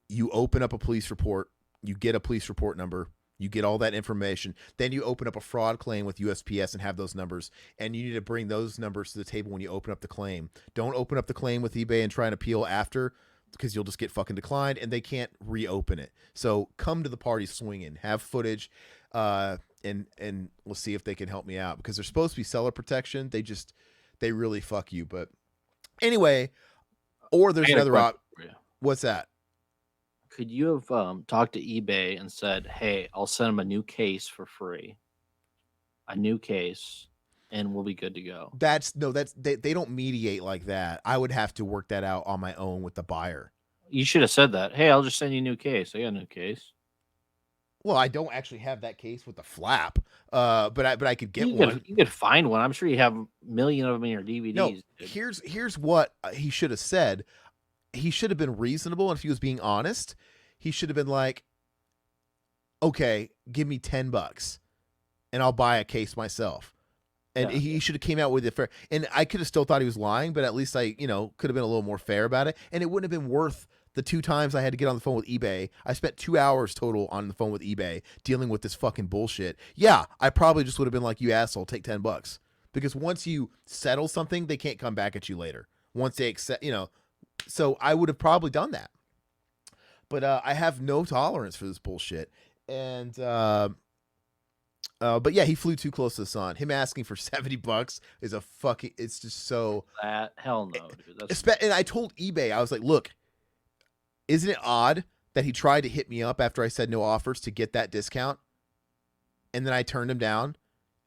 you open up a police report, you get a police report number, you get all that information, then you open up a fraud claim with USPS and have those numbers, and you need to bring those numbers to the table when you open up the claim. Don't open up the claim with eBay and try and appeal after, because you'll just get fucking declined and they can't reopen it. So come to the party swinging, have footage, and we'll see if they can help me out, because there's supposed to be seller protection. They really fuck you. But anyway, or there's another option. What's that? Could you have talked to eBay and said, "Hey, I'll send them a new case for free, a new case, and we'll be good to go"? They don't mediate like that. I would have to work that out on my own with the buyer. You should have said that. Hey, I'll just send you a new case. I got a new case. Well, I don't actually have that case with the flap, but I could get one. You could find one. I'm sure you have a million of them in your DVDs. No, here's what he should have said. He should have been reasonable, and if he was being honest, he should have been like, "Okay, give me $10, and I'll buy a case myself." And he should have came out with it fair. And I could have still thought he was lying, but at least I, could have been a little more fair about it. And it wouldn't have been worth the 2 times I had to get on the phone with eBay. I spent 2 hours total on the phone with eBay dealing with this fucking bullshit. Yeah, I probably just would have been like, "You asshole, take $10." Because once you settle something, they can't come back at you later. Once they accept, so I would have probably done that. But I have no tolerance for this bullshit. And but yeah, he flew too close to the sun. Him asking for $70 is a fucking. It's just so. That hell no, dude. And I told eBay, I was like, "Look, isn't it odd that he tried to hit me up after I said no offers to get that discount, and then I turned him down,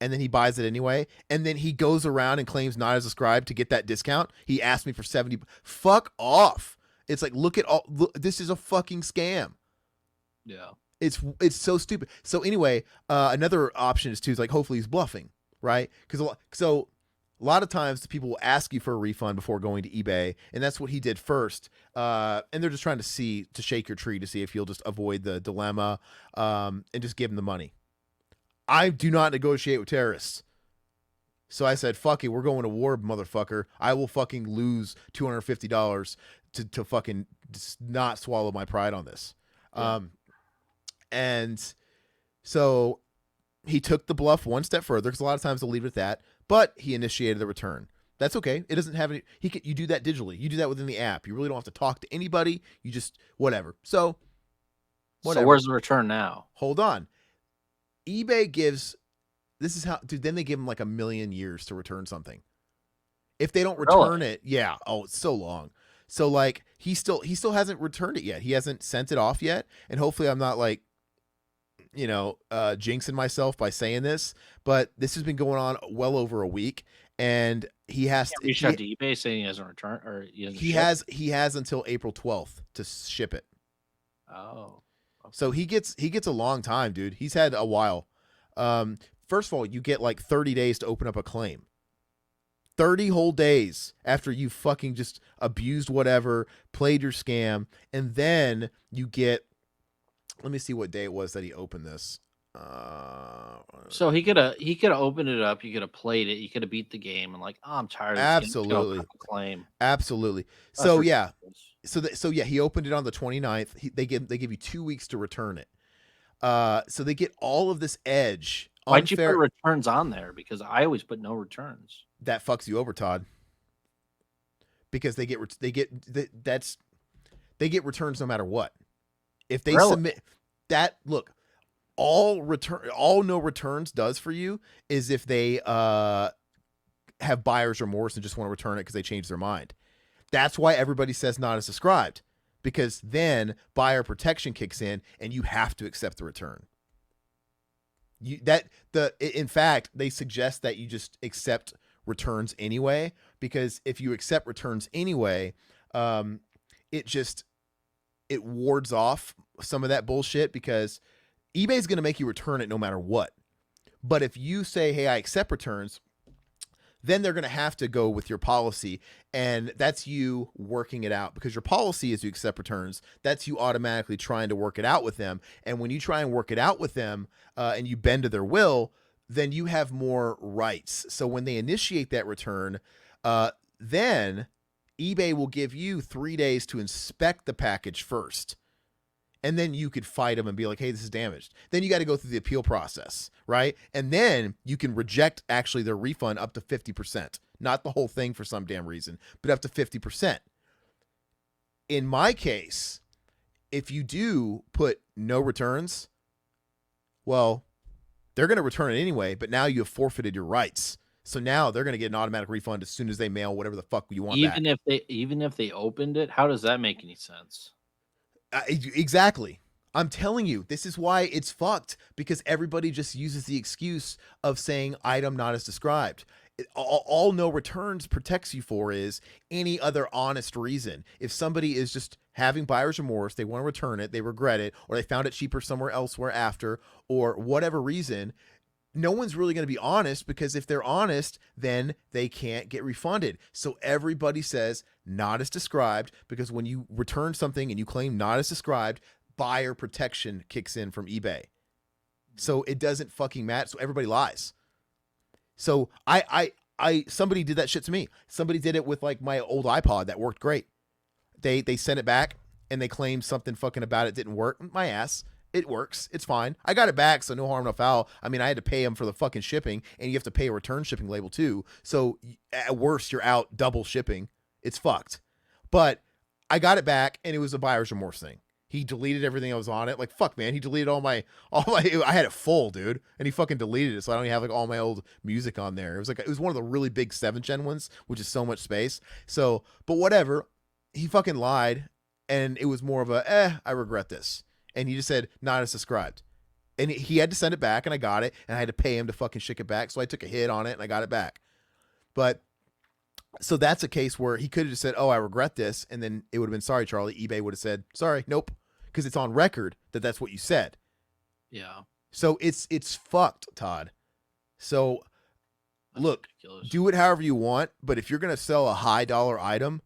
and then he buys it anyway, and then he goes around and claims not as subscribed to get that discount? He asked me for 70. Fuck off! It's like, look, this is a fucking scam. Yeah." It's so stupid. So anyway, another option is like, hopefully he's bluffing, right? Because a lot of times people will ask you for a refund before going to eBay, and that's what he did first. And they're just trying to shake your tree to see if you'll just avoid the dilemma, and just give him the money. I do not negotiate with terrorists. So I said, "Fuck it, we're going to war, motherfucker. I will fucking lose $250 to fucking not swallow my pride on this." Yeah. And so he took the bluff one step further, because a lot of times they'll leave it at that, but he initiated the return. That's okay. It doesn't have any. You do that digitally. You do that within the app. You really don't have to talk to anybody. You just whatever. So whatever. So where's the return now? Hold on. eBay gives. This is how. Dude, then they give him like 1,000,000 years to return something. If they don't return it, yeah. Oh, it's so long. So like he still hasn't returned it yet. He hasn't sent it off yet. And hopefully I'm not like, jinxing myself by saying this, but this has been going on well over a week, and he has to reach out to eBay saying he hasn't returned, or he has until April 12th to ship it. Oh, okay. So he gets a long time, dude. He's had a while. First of all, you get like 30 days to open up a claim. 30 whole days after you fucking just abused whatever, played your scam, and then you get. Let me see what day it was that he opened this. So he could have opened it up. You could have played it. You could have beat the game and like, "Oh, I'm tired of this absolutely claim." Absolutely. So yeah. So yeah, he opened it on the 29th. They give you 2 weeks to return it. So they get all of this edge. Why'd you put returns on there? Because I always put no returns. That fucks you over, Todd. Because they get returns no matter what. If they submit that, look, all no returns does for you is if they have buyer's remorse and just want to return it because they changed their mind. That's why everybody says not as subscribed, because then buyer protection kicks in and you have to accept the return. In fact, they suggest that you just accept returns anyway, because if you accept returns anyway, it wards off some of that bullshit, because eBay's going to make you return it no matter what. But if you say, "Hey, I accept returns," then they're going to have to go with your policy. And that's you working it out, because your policy is to accept returns. That's you automatically trying to work it out with them. And when you try and work it out with them and you bend to their will, then you have more rights. So when they initiate that return, then eBay will give you 3 days to inspect the package first. And then you could fight them and be like, hey, this is damaged. Then you got to go through the appeal process, right? And then you can reject actually their refund up to 50%. Not the whole thing for some damn reason, but up to 50%. In my case, if you do put no returns, well, they're going to return it anyway, but now you have forfeited your rights. So now they're going to get an automatic refund as soon as they mail whatever the fuck you want back. Even if they opened it, how does that make any sense? Exactly. I'm telling you, this is why it's fucked, because everybody just uses the excuse of saying item not as described. All no returns protects you for is any other honest reason. If somebody is just having buyer's remorse, they want to return it, they regret it, or they found it cheaper somewhere elsewhere after, or whatever reason, no one's really going to be honest, because if they're honest, then they can't get refunded. So everybody says not as described, because when you return something and you claim not as described, buyer protection kicks in from eBay. So it doesn't fucking matter. So everybody lies. So somebody did that shit to me. Somebody did it with like my old iPod that worked great. They sent it back and they claimed something fucking about it didn't work. My ass. It works. It's fine. I got it back, so no harm, no foul. I mean, I had to pay them for the fucking shipping, and you have to pay a return shipping label too. So at worst, you're out double shipping. It's fucked. But I got it back, and it was a buyer's remorse thing. He deleted everything that was on it. Like, fuck, man. He deleted all my, I had it full, dude. And he fucking deleted it, so I don't even have like all my old music on there. It was one of the really big 7th gen ones, which is so much space. So, but whatever. He fucking lied, and it was more of a, I regret this. And he just said, not as described. And he had to send it back, and I got it, and I had to pay him to fucking ship it back. So I took a hit on it, and I got it back. But so that's a case where he could have just said, oh, I regret this. And then it would have been, sorry, Charlie. eBay would have said, sorry, nope. Because it's on record that that's what you said. Yeah. So it's fucked, Todd. So That's look, ridiculous. do it however you want. But if you're going to sell a high dollar item,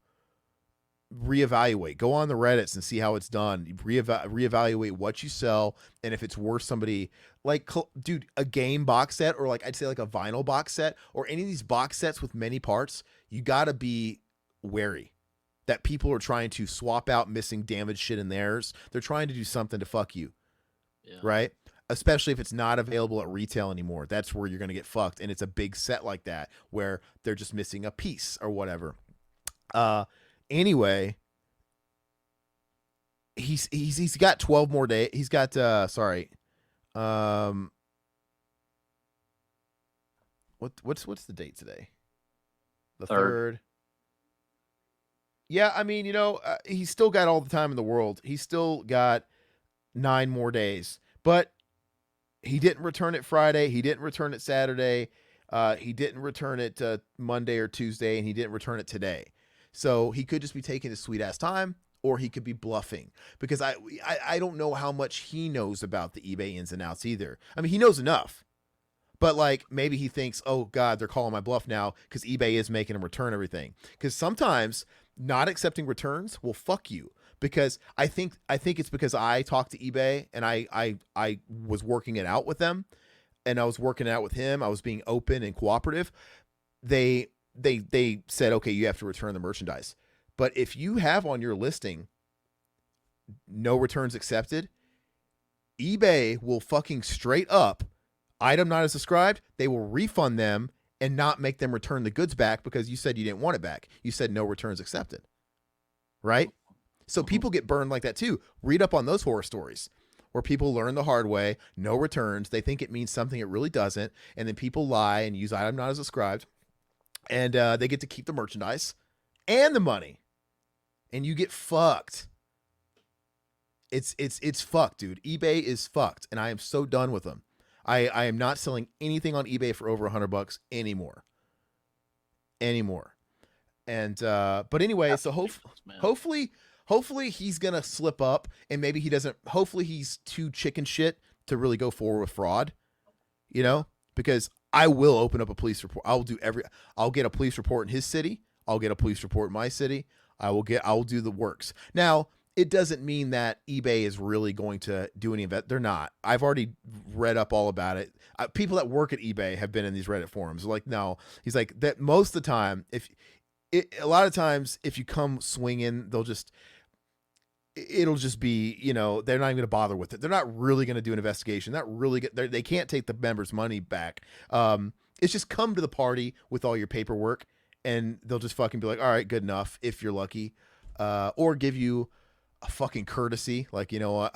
reevaluate. Go on the Reddits and see how it's done. Reevaluate what you sell, and if it's worth somebody, like, dude, a game box set, or like I'd say like a vinyl box set, or any of these box sets with many parts, you gotta be wary that people are trying to swap out missing, damaged shit in theirs. They're trying to do something to fuck you, right? Especially if it's not available at retail anymore. That's where you're gonna get fucked. And it's a big set like that where they're just missing a piece or whatever. Anyway, he's got 12 more days. He's got what's the date today? The 3rd. Yeah, I mean, he's still got all the time in the world. He's still got 9 more days. But he didn't return it Friday, he didn't return it Saturday, he didn't return it Monday or Tuesday, and he didn't return it today. So he could just be taking his sweet ass time, or he could be bluffing, because I don't know how much he knows about the eBay ins and outs either. I mean, he knows enough, but like maybe he thinks, oh God, they're calling my bluff now because eBay is making him return everything. Because sometimes not accepting returns will fuck you. Because I think it's because I talked to eBay and I was working it out with them, and I was working it out with him. I was being open and cooperative. They said, okay, you have to return the merchandise. But if you have on your listing no returns accepted, eBay will fucking straight up, item not as described, they will refund them and not make them return the goods back because you said you didn't want it back. You said no returns accepted. Right? So people get burned like that too. Read up on those horror stories where people learn the hard way, no returns, they think it means something it really doesn't, and then people lie and use item not as described. And they get to keep the merchandise and the money, and you get fucked. It's fucked, dude. eBay is fucked, and I am so done with them. I am not selling anything on eBay for over $100 anymore. And but anyway, so hopefully he's gonna slip up, and maybe he doesn't. Hopefully he's too chicken shit to really go forward with fraud, because I will open up a police report. I'll get a police report in his city. I'll get a police report in my city. I'll do the works. Now, it doesn't mean that eBay is really going to do any of that. They're not. I've already read up all about it. People that work at eBay have been in these Reddit forums. Like, no, he's like that most of the time. A lot of times, if you come swinging, it'll just be, they're not even going to bother with it. They're not really going to do an investigation. They can't take the members' money back. It's just come to the party with all your paperwork, and they'll just fucking be like, all right, good enough if you're lucky, or give you a fucking courtesy, like,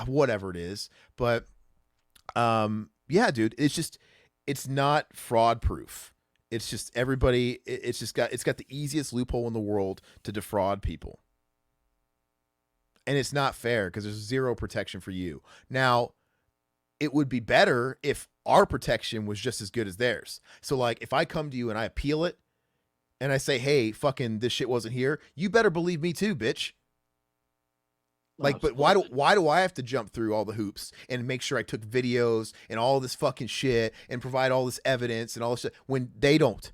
whatever it is. But yeah, dude, it's not fraud proof. It's just everybody. It's got the easiest loophole in the world to defraud people. And it's not fair because there's zero protection for you. Now, it would be better if our protection was just as good as theirs. So, like, if I come to you and I appeal it and I say, hey, fucking this shit wasn't here, you better believe me too, bitch. Like, but why do I have to jump through all the hoops and make sure I took videos and all this fucking shit and provide all this evidence and all this shit when they don't?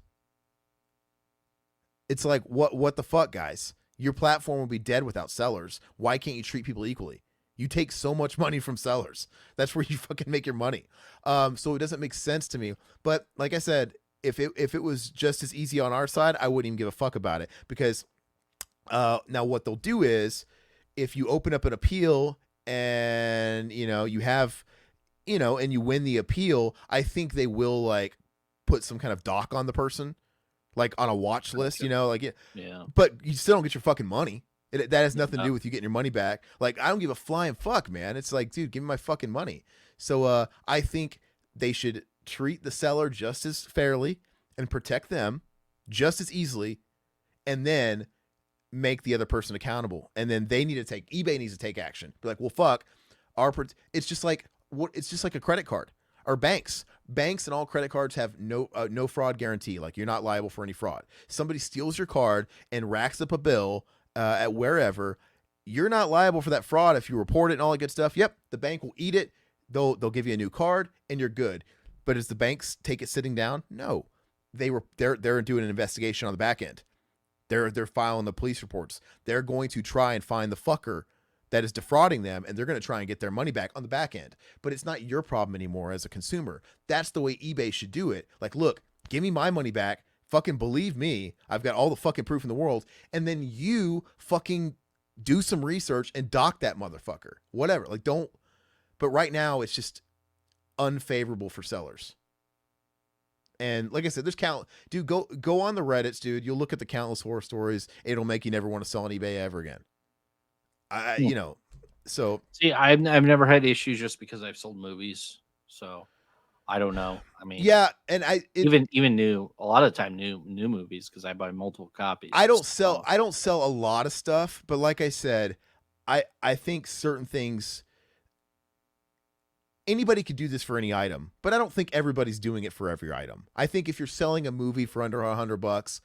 It's like, what the fuck, guys? Your platform will be dead without sellers. Why can't you treat people equally? You take so much money from sellers. That's where you fucking make your money. So it doesn't make sense to me. But like I said, if it was just as easy on our side, I wouldn't even give a fuck about it. Because now what they'll do is, if you open up an appeal and you have, and you win the appeal, I think they will like put some kind of doc on the person, like on a watch list, Yeah. But you still don't get your fucking money. That has nothing to do with you getting your money back. Like, I don't give a flying fuck, man. It's like, dude, give me my fucking money. So I think they should treat the seller just as fairly and protect them just as easily, and then make the other person accountable. And then eBay needs to take action. Be like, well, fuck, it's just like a credit card. Or banks and all credit cards have no fraud guarantee. Like, you're not liable for any fraud. Somebody steals your card and racks up a bill at wherever, you're not liable for that fraud if you report it and all that good stuff. Yep, the bank will eat it. They'll give you a new card and you're good. But does the banks take it sitting down? No, they're doing an investigation on the back end. They're filing the police reports. They're going to try and find the fucker that is defrauding them, and they're going to try and get their money back on the back end. But it's not your problem anymore as a consumer. That's the way eBay should do it. Like, look, give me my money back. Fucking believe me. I've got all the fucking proof in the world. And then you fucking do some research and dock that motherfucker. Whatever. Like, don't. But right now, it's just unfavorable for sellers. And like I said, dude, go on the Reddits, dude. You'll look at the countless horror stories. It'll make you never want to sell on eBay ever again. So see, I've never had issues just because I've sold movies, so I don't know. I mean, yeah, and even a lot of the time new movies because I buy multiple copies. I don't sell a lot of stuff, but like I said, I think certain things, anybody could do this for any item, but I don't think everybody's doing it for every item. I think if you're selling a movie for under $100,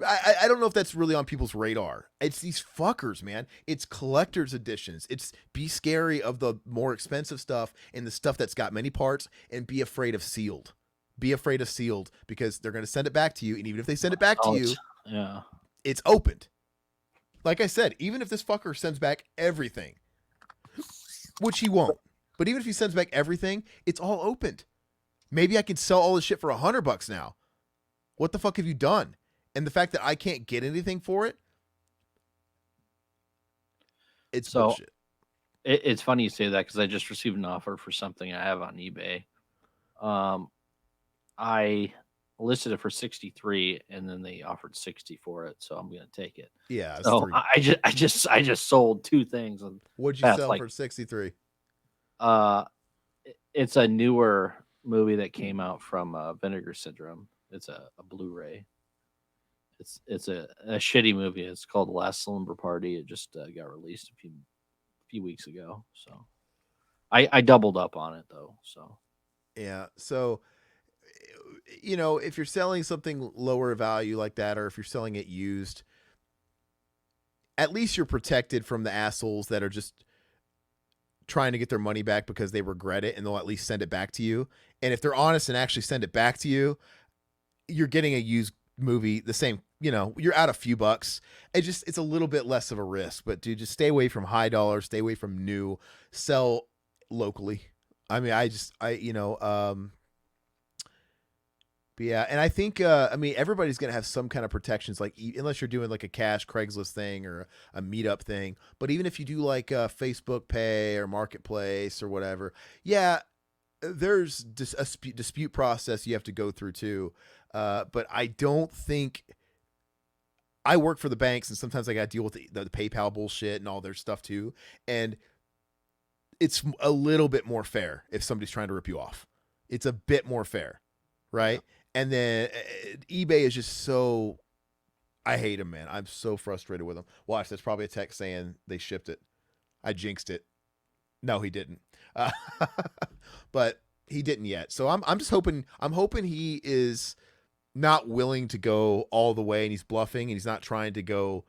I don't know if that's really on people's radar. It's these fuckers, man. It's collector's editions. It's be scary of the more expensive stuff and the stuff that's got many parts, and be afraid of sealed. Be afraid of sealed because they're going to send it back to you. And even if they send it back to you, it's opened. Like I said, even if this fucker sends back everything, which he won't, but even if he sends back everything, it's all opened. Maybe I could sell all this shit for $100 now. What the fuck have you done? And the fact that I can't get anything for it, it's bullshit. It's funny you say that because I just received an offer for something I have on eBay. I listed it for 63, and then they offered 60 for it, so I'm going to take it. Yeah. So I just sold two things. What'd you sell for 63? It's a newer movie that came out from Vinegar Syndrome. It's a Blu-ray. It's a shitty movie. It's called The Last Slumber Party. It just got released a few weeks ago. So I doubled up on it though. So yeah. So if you're selling something lower value like that, or if you're selling it used, at least you're protected from the assholes that are just trying to get their money back because they regret it, and they'll at least send it back to you. And if they're honest and actually send it back to you, you're getting a used movie the same, you're out a few bucks. It's a little bit less of a risk, but dude, just stay away from high dollar, stay away from new, sell locally. I mean, but yeah, and I think everybody's gonna have some kind of protections, like unless you're doing like a cash Craigslist thing or a meetup thing. But even if you do like Facebook Pay or Marketplace or whatever, yeah, there's dispute process you have to go through too. But I don't think I work for the banks, and sometimes I got to deal with the PayPal bullshit and all their stuff too. And it's a little bit more fair if somebody's trying to rip you off. It's a bit more fair, right? Yeah. And then eBay is just so. I hate them, man. I'm so frustrated with them. Watch, that's probably a text saying they shipped it. I jinxed it. No, he didn't. Uh, but he didn't yet. So I'm just hoping. I'm hoping he is not willing to go all the way, and he's bluffing, and he's not trying to go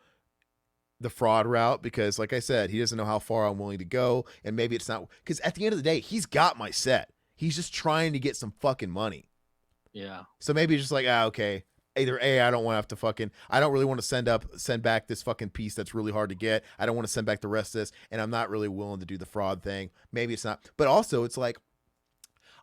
the fraud route, because like I said, he doesn't know how far I'm willing to go, and maybe it's not, because at the end of the day, he's got my set. He's just trying to get some fucking money. Yeah. So maybe he's just like, okay, either A, I don't want to have to fucking, I don't really want to send back this fucking piece that's really hard to get. I don't want to send back the rest of this, and I'm not really willing to do the fraud thing. Maybe it's not, but also it's like,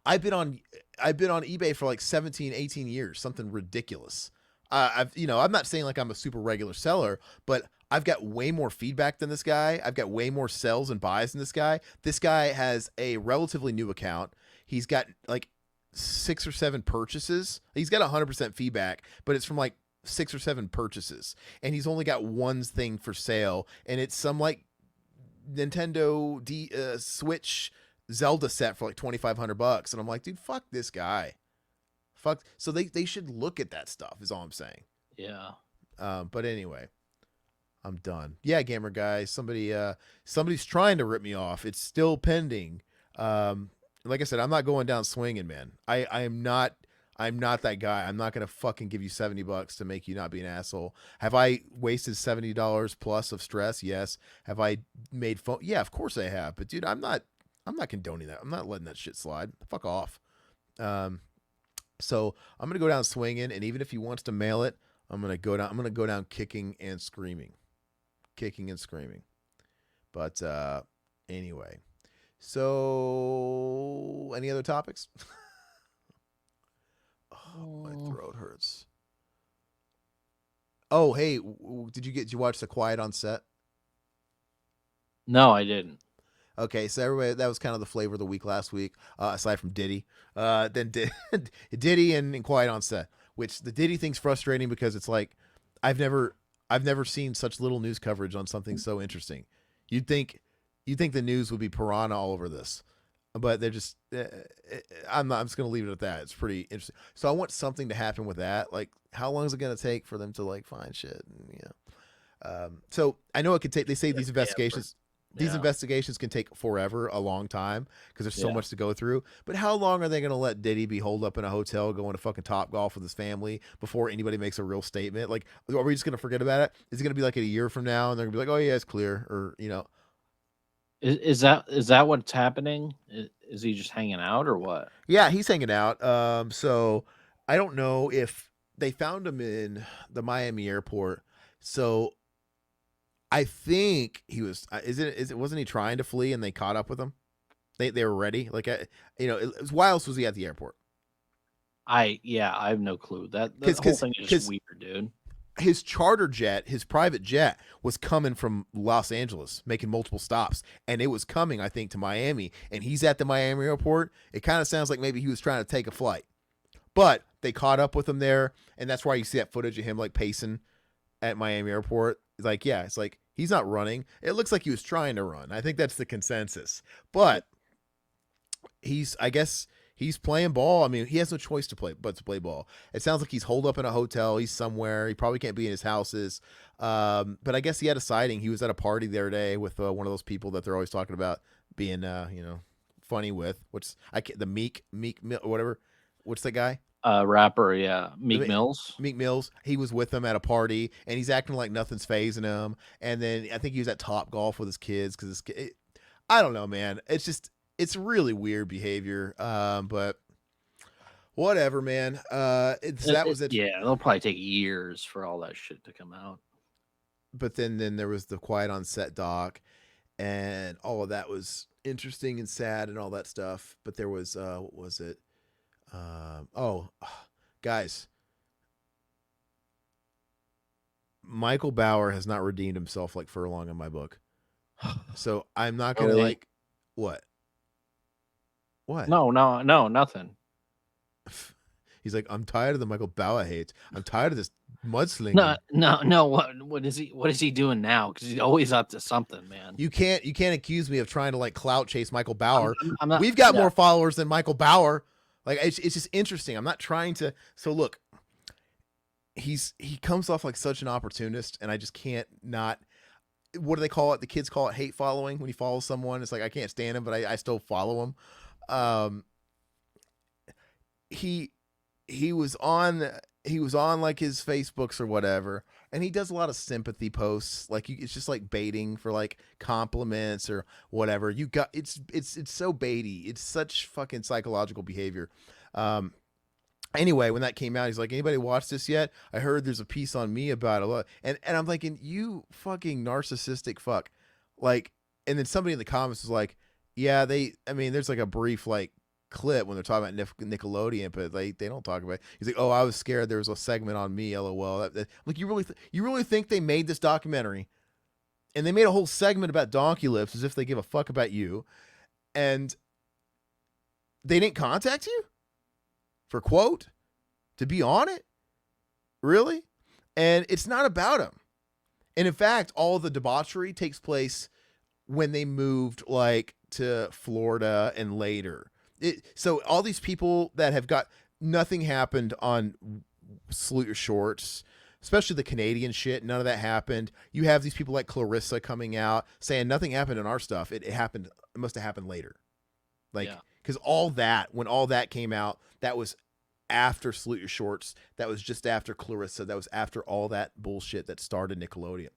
I've been on eBay for like 17, 18 years, something ridiculous. I'm not saying like I'm a super regular seller, but I've got way more feedback than this guy. I've got way more sells and buys than this guy. This guy has a relatively new account. He's got like 6 or 7 purchases. He's got 100% feedback, but it's from like 6 or 7 purchases. And he's only got one thing for sale. And it's some like Nintendo Switch Zelda set for like $2,500. And I'm like, dude, fuck this guy. Fuck. So they should look at that stuff is all I'm saying. Yeah. But anyway, I'm done. Yeah, gamer guys, somebody's trying to rip me off. It's still pending. Like I said, I'm not going down swinging, man. I'm not that guy. I'm not going to fucking give you $70 to make you not be an asshole. Have I wasted $70 plus of stress? Yes. Have I made phone? Yeah, of course I have. But dude, I'm not condoning that. I'm not letting that shit slide. Fuck off. So I'm gonna go down swinging, and even if he wants to mail it, I'm gonna go down kicking and screaming. But anyway, so any other topics? Oh, my throat hurts. Oh, hey, did you watch The Quiet on Set? No, I didn't. Okay, so everybody, that was kind of the flavor of the week last week, aside from Diddy. Then Diddy and Quiet on Set, which the Diddy thing's frustrating because it's like I've never seen such little news coverage on something so interesting. You'd think the news would be piranha all over this, but they're just. I'm just gonna leave it at that. It's pretty interesting. So I want something to happen with that. Like, how long is it gonna take for them to like find shit? And, so I know it could take. They say these investigations. These investigations can take forever, a long time, because there's so much to go through. But how long are they going to let Diddy be holed up in a hotel going to fucking Top Golf with his family before anybody makes a real statement? Like, are we just going to forget about it? Is it going to be like a year from now and they're going to be like, oh, yeah, it's clear? Or, Is that what's happening? Is he just hanging out or what? Yeah, he's hanging out. So I don't know if they found him in the Miami airport. So I think he was. Wasn't he trying to flee and they caught up with him? They were ready. Like, why else was he at the airport? I have no clue. That whole thing is just weird, dude. His charter jet, his private jet, was coming from Los Angeles, making multiple stops, and it was coming, I think, to Miami. And he's at the Miami airport. It kind of sounds like maybe he was trying to take a flight, but they caught up with him there, and that's why you see that footage of him like pacing at Miami airport. Like, yeah, it's like he's not running. It looks like he was trying to run. I think that's the consensus. But I guess he's playing ball. I mean, he has no choice but to play ball. It sounds like he's holed up in a hotel. He's somewhere. He probably can't be in his houses. But I guess he had a sighting. He was at a party the other day with one of those people that they're always talking about being, funny with. The Meek whatever. What's the guy? Rapper, yeah. Meek Mills. He was with them at a party, and he's acting like nothing's phasing him. And then I think he was at Top Golf with his kids because I don't know, man. It's really weird behavior. But Whatever, man. That was it. Yeah, it'll probably take years for all that shit to come out. But then there was the Quiet on Set doc, and all of that was interesting and sad and all that stuff. But there was what was it? Oh, guys, Michael Bauer has not redeemed himself like Furlong in my book. So I'm not gonna Really? like what? What? No, nothing. He's like, I'm tired of the Michael Bauer hates. I'm tired of this mudslinging. No. What is he? What is he doing now? Because he's always up to something, man. You can't accuse me of trying to like clout chase Michael Bauer. I'm not, We've got more followers than Michael Bauer. Like it's just interesting. I'm not trying to. So look, he comes off like such an opportunist, and I just can't not. What do they call it? The kids call it hate following. When you follow someone, it's like I can't stand him, but I still follow him. He was on like his Facebooks or whatever, and he does a lot of sympathy posts. Like it's just like baiting for like compliments or whatever. You got it's so baity. It's such fucking psychological behavior. Anyway, when that came out, he's like, anybody watch this yet? I heard there's a piece on me about it. And I'm thinking, you fucking narcissistic fuck. Like, and then somebody in the comments was like, yeah, there's like a brief like clip when they're talking about Nickelodeon, but they don't talk about it. He's like, oh, I was scared there was a segment on me, lol. Like, you really think they made this documentary and they made a whole segment about donkey lips as if they give a fuck about you, and they didn't contact you for quote to be on it? Really? And it's not about him. And in fact, all the debauchery takes place when they moved like to Florida and later. So all these people that have got nothing happened on Salute Your Shorts, especially the Canadian shit. None of that happened. You have these people like Clarissa coming out saying nothing happened in our stuff. It happened. It must have happened later. Like, because all that, when all that came out, that was after Salute Your Shorts. That was just after Clarissa. That was after all that bullshit that started Nickelodeon.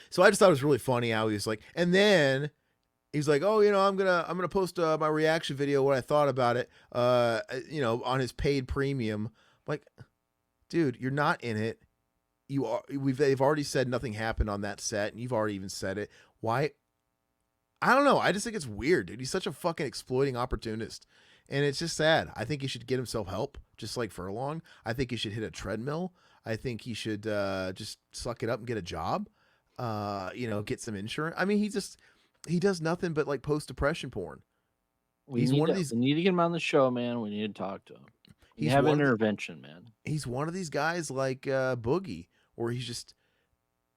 So I just thought it was really funny how he was like, and then he's like, oh, I'm gonna post my reaction video, what I thought about it, on his paid premium. Like, dude, you're not in it. They've already said nothing happened on that set, and you've already even said it. Why? I don't know. I just think it's weird, dude. He's such a fucking exploiting opportunist, and it's just sad. I think he should get himself help, just like Furlong. I think he should hit a treadmill. I think he should just suck it up and get a job. Get some insurance. I mean, he does nothing but like post depression porn. We need to get him on the show, man. We need to talk to him. He's have intervention, man. He's one of these guys like Boogie, where he's just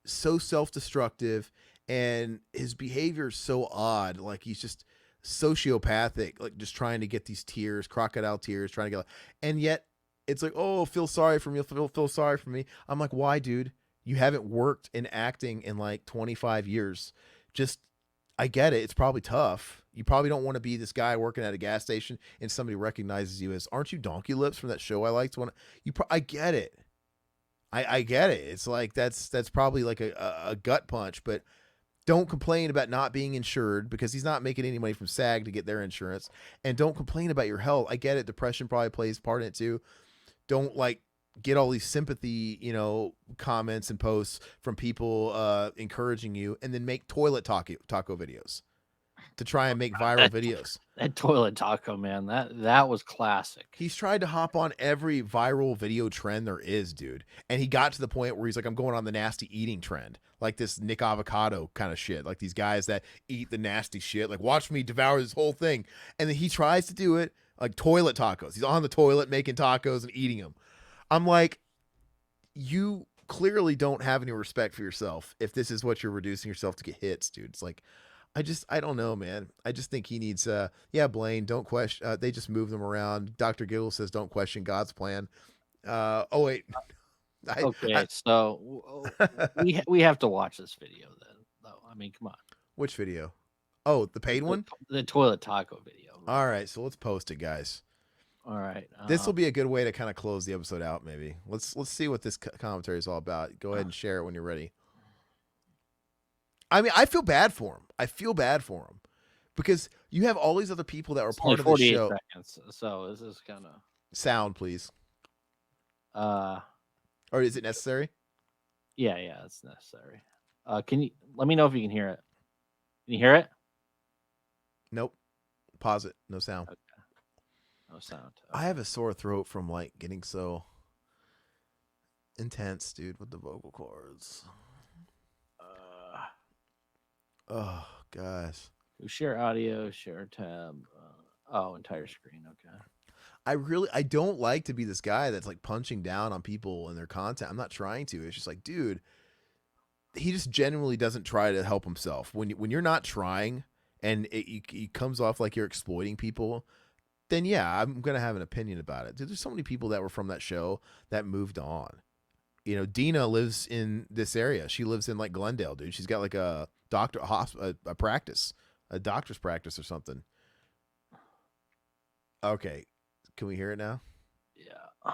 so self-destructive and his behavior is so odd. Like he's just sociopathic, like just trying to get these tears, crocodile tears, trying to get, and yet it's like, oh, feel sorry for me. Feel sorry for me. I'm like, why, dude? You haven't worked in acting in like 25 years. I get it. It's probably tough. You probably don't want to be this guy working at a gas station and somebody recognizes you as, aren't you Donkey Lips from that show I liked? I get it. I get it. It's like, that's probably like a gut punch, but don't complain about not being insured because he's not making any money from SAG to get their insurance. And don't complain about your health. I get it. Depression probably plays part in it too. Don't like get all these sympathy, comments and posts from people encouraging you, and then make toilet taco videos to try and make viral videos. That toilet taco, man, that was classic. He's tried to hop on every viral video trend there is, dude. And he got to the point where he's like, I'm going on the nasty eating trend, like this Nick Avocado kind of shit, like these guys that eat the nasty shit, like watch me devour this whole thing. And then he tries to do it like toilet tacos. He's on the toilet making tacos and eating them. I'm like, you clearly don't have any respect for yourself if this is what you're reducing yourself to get hits, dude. It's like, I don't know, man. I just think he needs, Blaine, don't question. They just move them around. Dr. Giggle says, don't question God's plan. Oh, wait. So we have to watch this video then, though. I mean, come on. Which video? Oh, the paid one? The toilet taco video. All right. So let's post it, guys. All right. This will be a good way to kind of close the episode out, maybe. Let's see what this commentary is all about. Go ahead and share it when you're ready. I mean, I feel bad for him. Because you have all these other people that were part of the show. 48 seconds, so this is kind of... Sound, please. Uh, Or is it necessary? yeah, it's necessary. Can you let me know if you can hear it? Can you hear it? Nope. Pause it. No sound. Okay, no sound. I have a sore throat from like getting so intense, dude, with the vocal cords. Uh, Oh gosh. share audio, share tab. Entire screen. Okay. I don't like to be this guy that's like punching down on people and their content. I'm not trying to. It's just like, dude, he just genuinely doesn't try to help himself. When you're not trying and it comes off like you're exploiting people, then yeah, I'm gonna have an opinion about it. Dude, there's so many people that were from that show that moved on. You know, Dina lives in this area. She lives in like Glendale, dude. She's got like a a practice, a doctor's practice or something. Okay, can we hear it now? Yeah.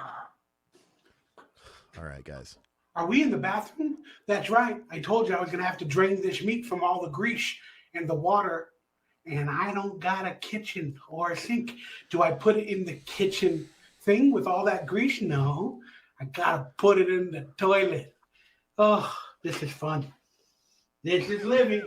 All right, guys. Are we in the bathroom? That's right. I told you I was going to have to drain this meat from all the grease and the water, and I don't got a kitchen or a sink. Do I put it in the kitchen thing with all that grease? No. I got to put it in the toilet. Oh, this is fun. This is living.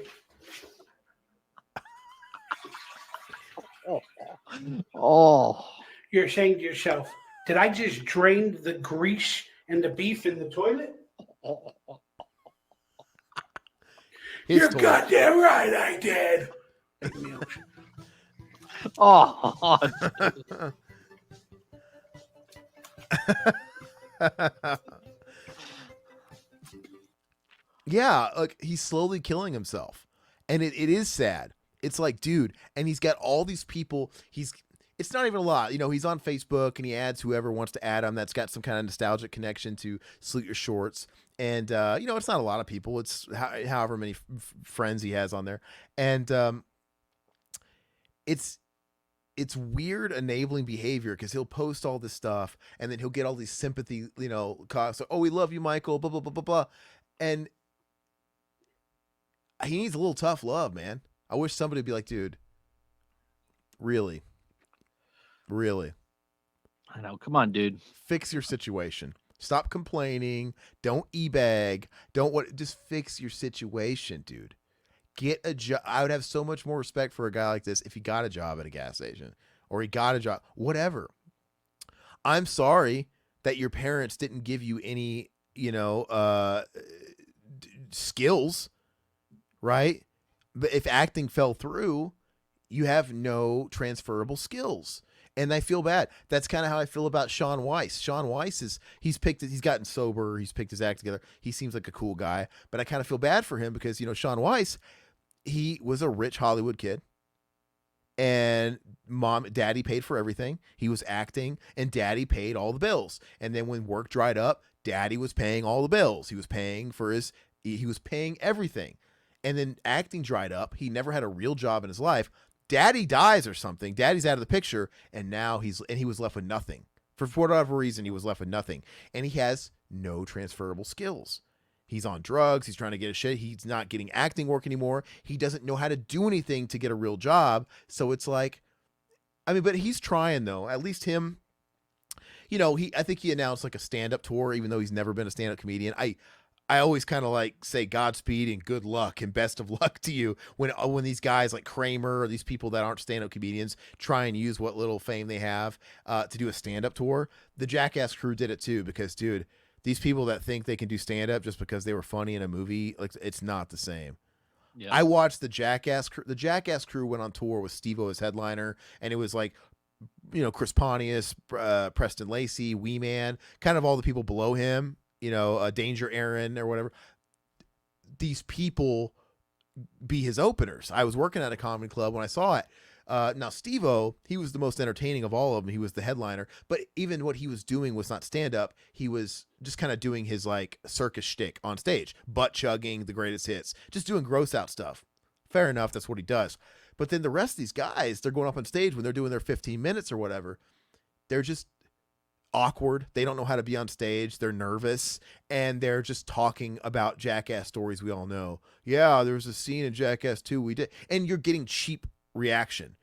Oh. You're saying to yourself, did I just drain the grease and the beef in the toilet? You're goddamn right I did. Oh. Yeah, like he's slowly killing himself. And it is sad. It's like, dude, and he's got all these people. It's not even a lot. You know, he's on Facebook and he adds whoever wants to add him that's got some kind of nostalgic connection to Salute Your Shorts. And, you know, it's not a lot of people. It's however many friends he has on there. And it's weird enabling behavior because he'll post all this stuff and then he'll get all these sympathy, you know, so, oh, we love you, Michael, blah, blah, blah, blah, blah. And he needs a little tough love, man. I wish somebody would be like, dude, really? I know. Come on, dude. Fix your situation. Stop complaining. Don't e-bag. Just fix your situation, dude. Get a job. I would have so much more respect for a guy like this if he got a job at a gas station or he got a job, whatever. I'm sorry that your parents didn't give you any, you know, skills, right? But if acting fell through, you have no transferable skills. And I feel bad. That's kind of how I feel about Sean Weiss. Sean Weiss he's gotten sober. He's picked his act together. He seems like a cool guy, but I kind of feel bad for him because, you know, Sean Weiss, he was a rich Hollywood kid and daddy paid for everything. He was acting and daddy paid all the bills. And then when work dried up, daddy was paying all the bills. He was paying everything. And then acting dried up. He never had a real job in his life. Daddy dies or something. Daddy's out of the picture. And now he was left with nothing. For whatever reason, he was left with nothing. And he has no transferable skills. He's on drugs. He's trying to get his shit. He's not getting acting work anymore. He doesn't know how to do anything to get a real job. So it's like, I mean, but he's trying though. At least him, you know, I think he announced like a stand-up tour, even though he's never been a stand-up comedian. I always kind of like say Godspeed and good luck and best of luck to you when these guys like Kramer or these people that aren't stand-up comedians try and use what little fame they have to do a stand-up tour. The Jackass crew did it too because, dude, these people that think they can do stand-up just because they were funny in a movie, like it's not the same. Yeah. I watched the Jackass crew. The Jackass crew went on tour with Steve-O as headliner, and it was like, you know, Chris Pontius, Preston Lacey, Wee Man, kind of all the people below him. You know, Danger Aaron or whatever. These people be his openers. I was working at a comedy club when I saw it. Now, Steve-O, he was the most entertaining of all of them. He was the headliner. But even what he was doing was not stand-up. He was just kind of doing his, like, circus shtick on stage. Butt chugging, the greatest hits. Just doing gross-out stuff. Fair enough, that's what he does. But then the rest of these guys, they're going up on stage when they're doing their 15 minutes or whatever. They're just awkward. They don't know how to be on stage. They're nervous, and they're just talking about Jackass stories we all know. Yeah, there was a scene in Jackass 2 we did, and you're getting cheap reaction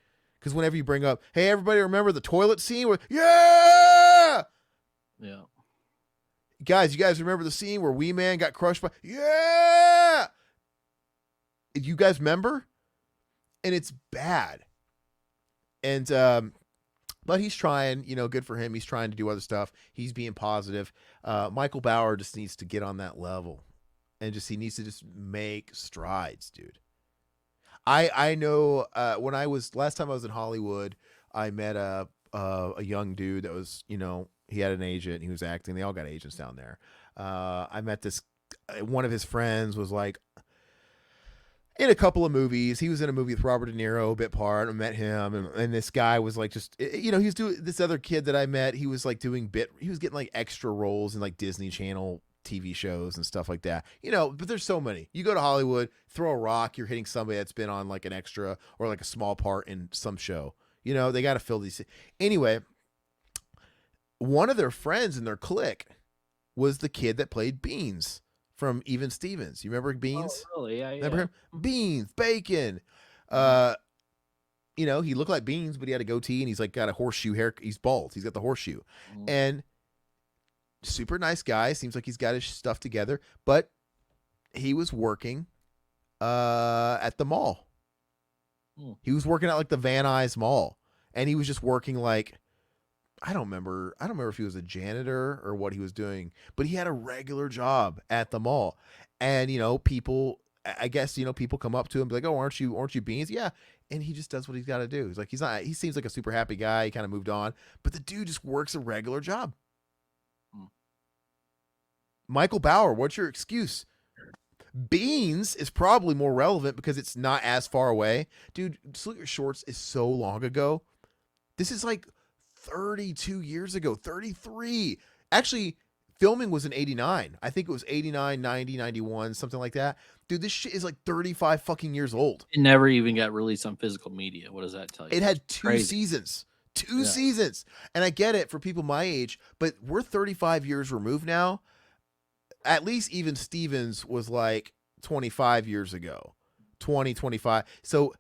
Because whenever you bring up, hey, everybody remember the toilet scene? Yeah! Yeah. Guys, you guys remember the scene where Wee Man got crushed by, yeah! You guys remember? And it's bad. And, but he's trying, good for him. He's trying to do other stuff. He's being positive. Michael Bauer just needs to get on that level. And he needs to just make strides, dude. I know when last time I was in Hollywood, I met a young dude that was, he had an agent. He was acting. They all got agents down there. I met one of his friends was like in a couple of movies. He was in a movie with Robert De Niro, a bit part. I met him. And this guy was like, he was doing this other kid that I met. He was like he was getting like extra roles in like Disney Channel TV shows and stuff like that, but there's so many. You go to Hollywood, throw a rock, you're hitting somebody that's been on like an extra or like a small part in some show. They got to fill these. Anyway, one of their friends in their clique was the kid that played Beans from Even Stevens. You remember Beans? Oh, really? Yeah. Remember him? Beans, Bacon. He looked like Beans, but he had a goatee and he's like got a horseshoe hair. He's bald. He's got the horseshoe. And super nice guy. Seems like he's got his stuff together, but he was working at the mall. He was working at like the Van Nuys Mall, and he was just working like, I don't remember if he was a janitor or what he was doing, but he had a regular job at the mall. And people, I guess, people come up to him and be like, oh, aren't you Beans? Yeah. And he just does what he's got to do. He's like, he seems like a super happy guy. He kind of moved on, but the dude just works a regular job. Michael Bauer, what's your excuse? Beans is probably more relevant because it's not as far away. Dude, Salute Your Shorts is so long ago. This is like 32 years ago, 33. Actually, filming was in 89. I think it was 89, 90, 91, something like that. Dude, this shit is like 35 fucking years old. It never even got released on physical media. What does that tell you? It had two seasons. Two seasons. And I get it for people my age, but we're 35 years removed now. At least Even Stevens was like 25 years ago, 20, 25. So,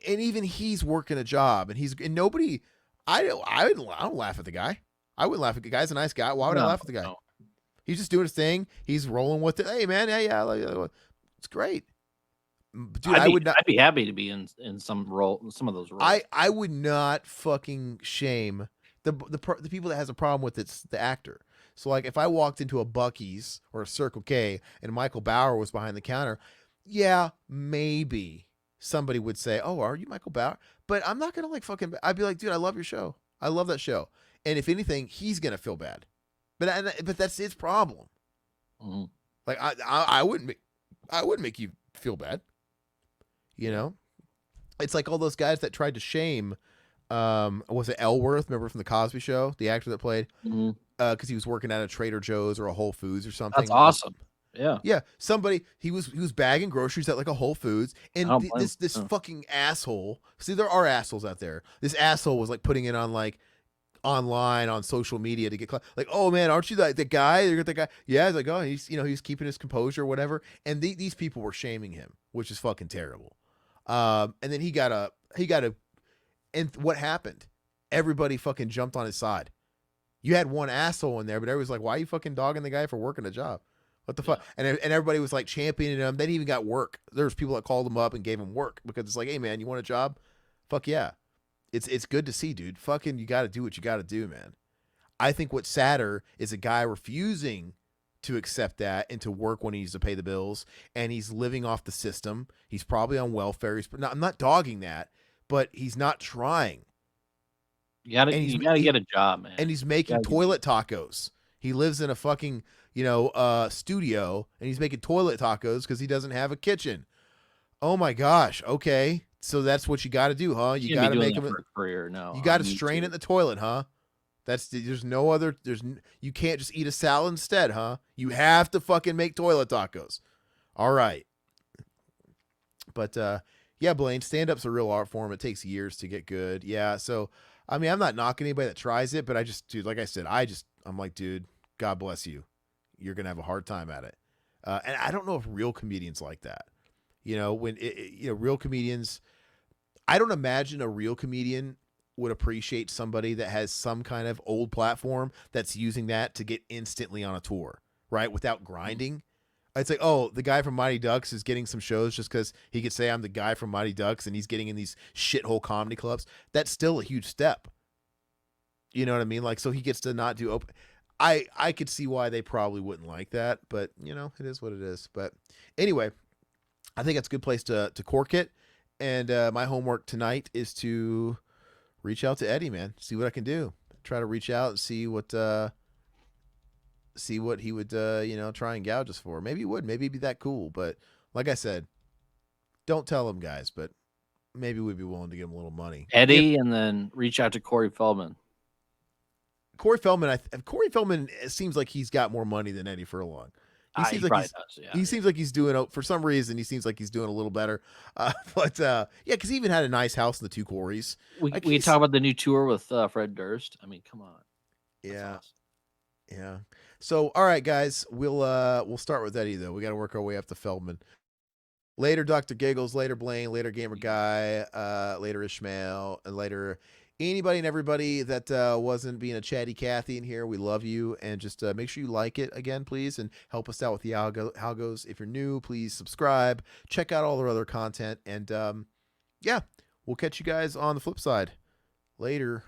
and even he's working a job and nobody, I don't laugh at the guy. I wouldn't laugh at the guy. He's a nice guy. Why would I laugh at the guy? No. He's just doing his thing. He's rolling with it. Hey man. Yeah. It's great. Dude, I'd be happy to be in some of those roles. I would not fucking shame the people that has a problem with it's the actor. So, like, if I walked into a Buc-ee's or a Circle K and Michael Bauer was behind the counter, yeah, maybe somebody would say, oh, are you Michael Bauer? But I'm not going to, like, I'd be like, dude, I love your show. I love that show. And if anything, he's going to feel bad. But that's his problem. Mm-hmm. Like, I wouldn't make you feel bad. It's like all those guys that tried to shame, was it Elworth? Remember from the Cosby Show, the actor that played? Mm-hmm. Because he was working at a Trader Joe's or a Whole Foods or something. That's awesome. Yeah. Somebody he was bagging groceries at like a Whole Foods, and this fucking asshole. See, there are assholes out there. This asshole was like putting it on like online on social media to get like, oh man, aren't you the guy? You're the guy. Yeah, he's like, oh, he's keeping his composure or whatever. And these people were shaming him, which is fucking terrible. And then he got a, and what happened? Everybody fucking jumped on his side. You had one asshole in there, but everybody's like, why are you fucking dogging the guy for working a job? What the fuck? And everybody was like championing him. Then he even got work. There's people that called him up and gave him work because it's like, hey man, you want a job? Fuck yeah. It's good to see, dude. Fucking you got to do what you got to do, man. I think what's sadder is a guy refusing to accept that and to work when he needs to pay the bills, and he's living off the system. He's probably on welfare. I'm not dogging that, but he's not trying. You gotta get a job, man. And he's making toilet tacos. He lives in a fucking, studio, and he's making toilet tacos because he doesn't have a kitchen. Oh my gosh. Okay. So that's what you got to do, huh? You got to make him a career. No, you got to strain it in the toilet, huh? You can't just eat a salad instead, huh? You have to fucking make toilet tacos. All right. But, yeah, Blaine, stand-up's a real art form. It takes years to get good. Yeah. So, I mean, I'm not knocking anybody that tries it, but I just, dude, like I said, I'm like, dude, God bless you. You're going to have a hard time at it. And I don't know if real comedians like that, when real comedians, I don't imagine a real comedian would appreciate somebody that has some kind of old platform that's using that to get instantly on a tour, right? Without grinding. It's like, oh, the guy from Mighty Ducks is getting some shows just because he could say I'm the guy from Mighty Ducks and he's getting in these shithole comedy clubs. That's still a huge step. You know what I mean? Like, so he gets to not do open. I could see why they probably wouldn't like that, but you know, it is what it is. But anyway, I think that's a good place to cork it. And my homework tonight is to reach out to Eddie, man. See what I can do. Try to reach out and see what he would try and gouge us for. Maybe he would. Maybe he'd be that cool. But like I said, don't tell him, guys. But maybe we'd be willing to give him a little money. Eddie, and then reach out to Corey Feldman. Corey Feldman seems like he's got more money than Eddie Furlong. He seems like he seems like he's doing, for some reason, he seems like he's doing a little better. But yeah, because he even had a nice house in the two quarries. We can talk about the new tour with Fred Durst. I mean, come on. That's yeah. awesome. Yeah. So, all right, guys, we'll start with Eddie though. We got to work our way up to Feldman. Later, Dr. Giggles. Later, Blaine. Later, Gamer Guy. Later, Ishmael. And later, anybody and everybody that wasn't being a chatty Cathy in here. We love you, and just make sure you like it again, please, and help us out with the algos. If you're new, please subscribe. Check out all our other content, and yeah, we'll catch you guys on the flip side. Later.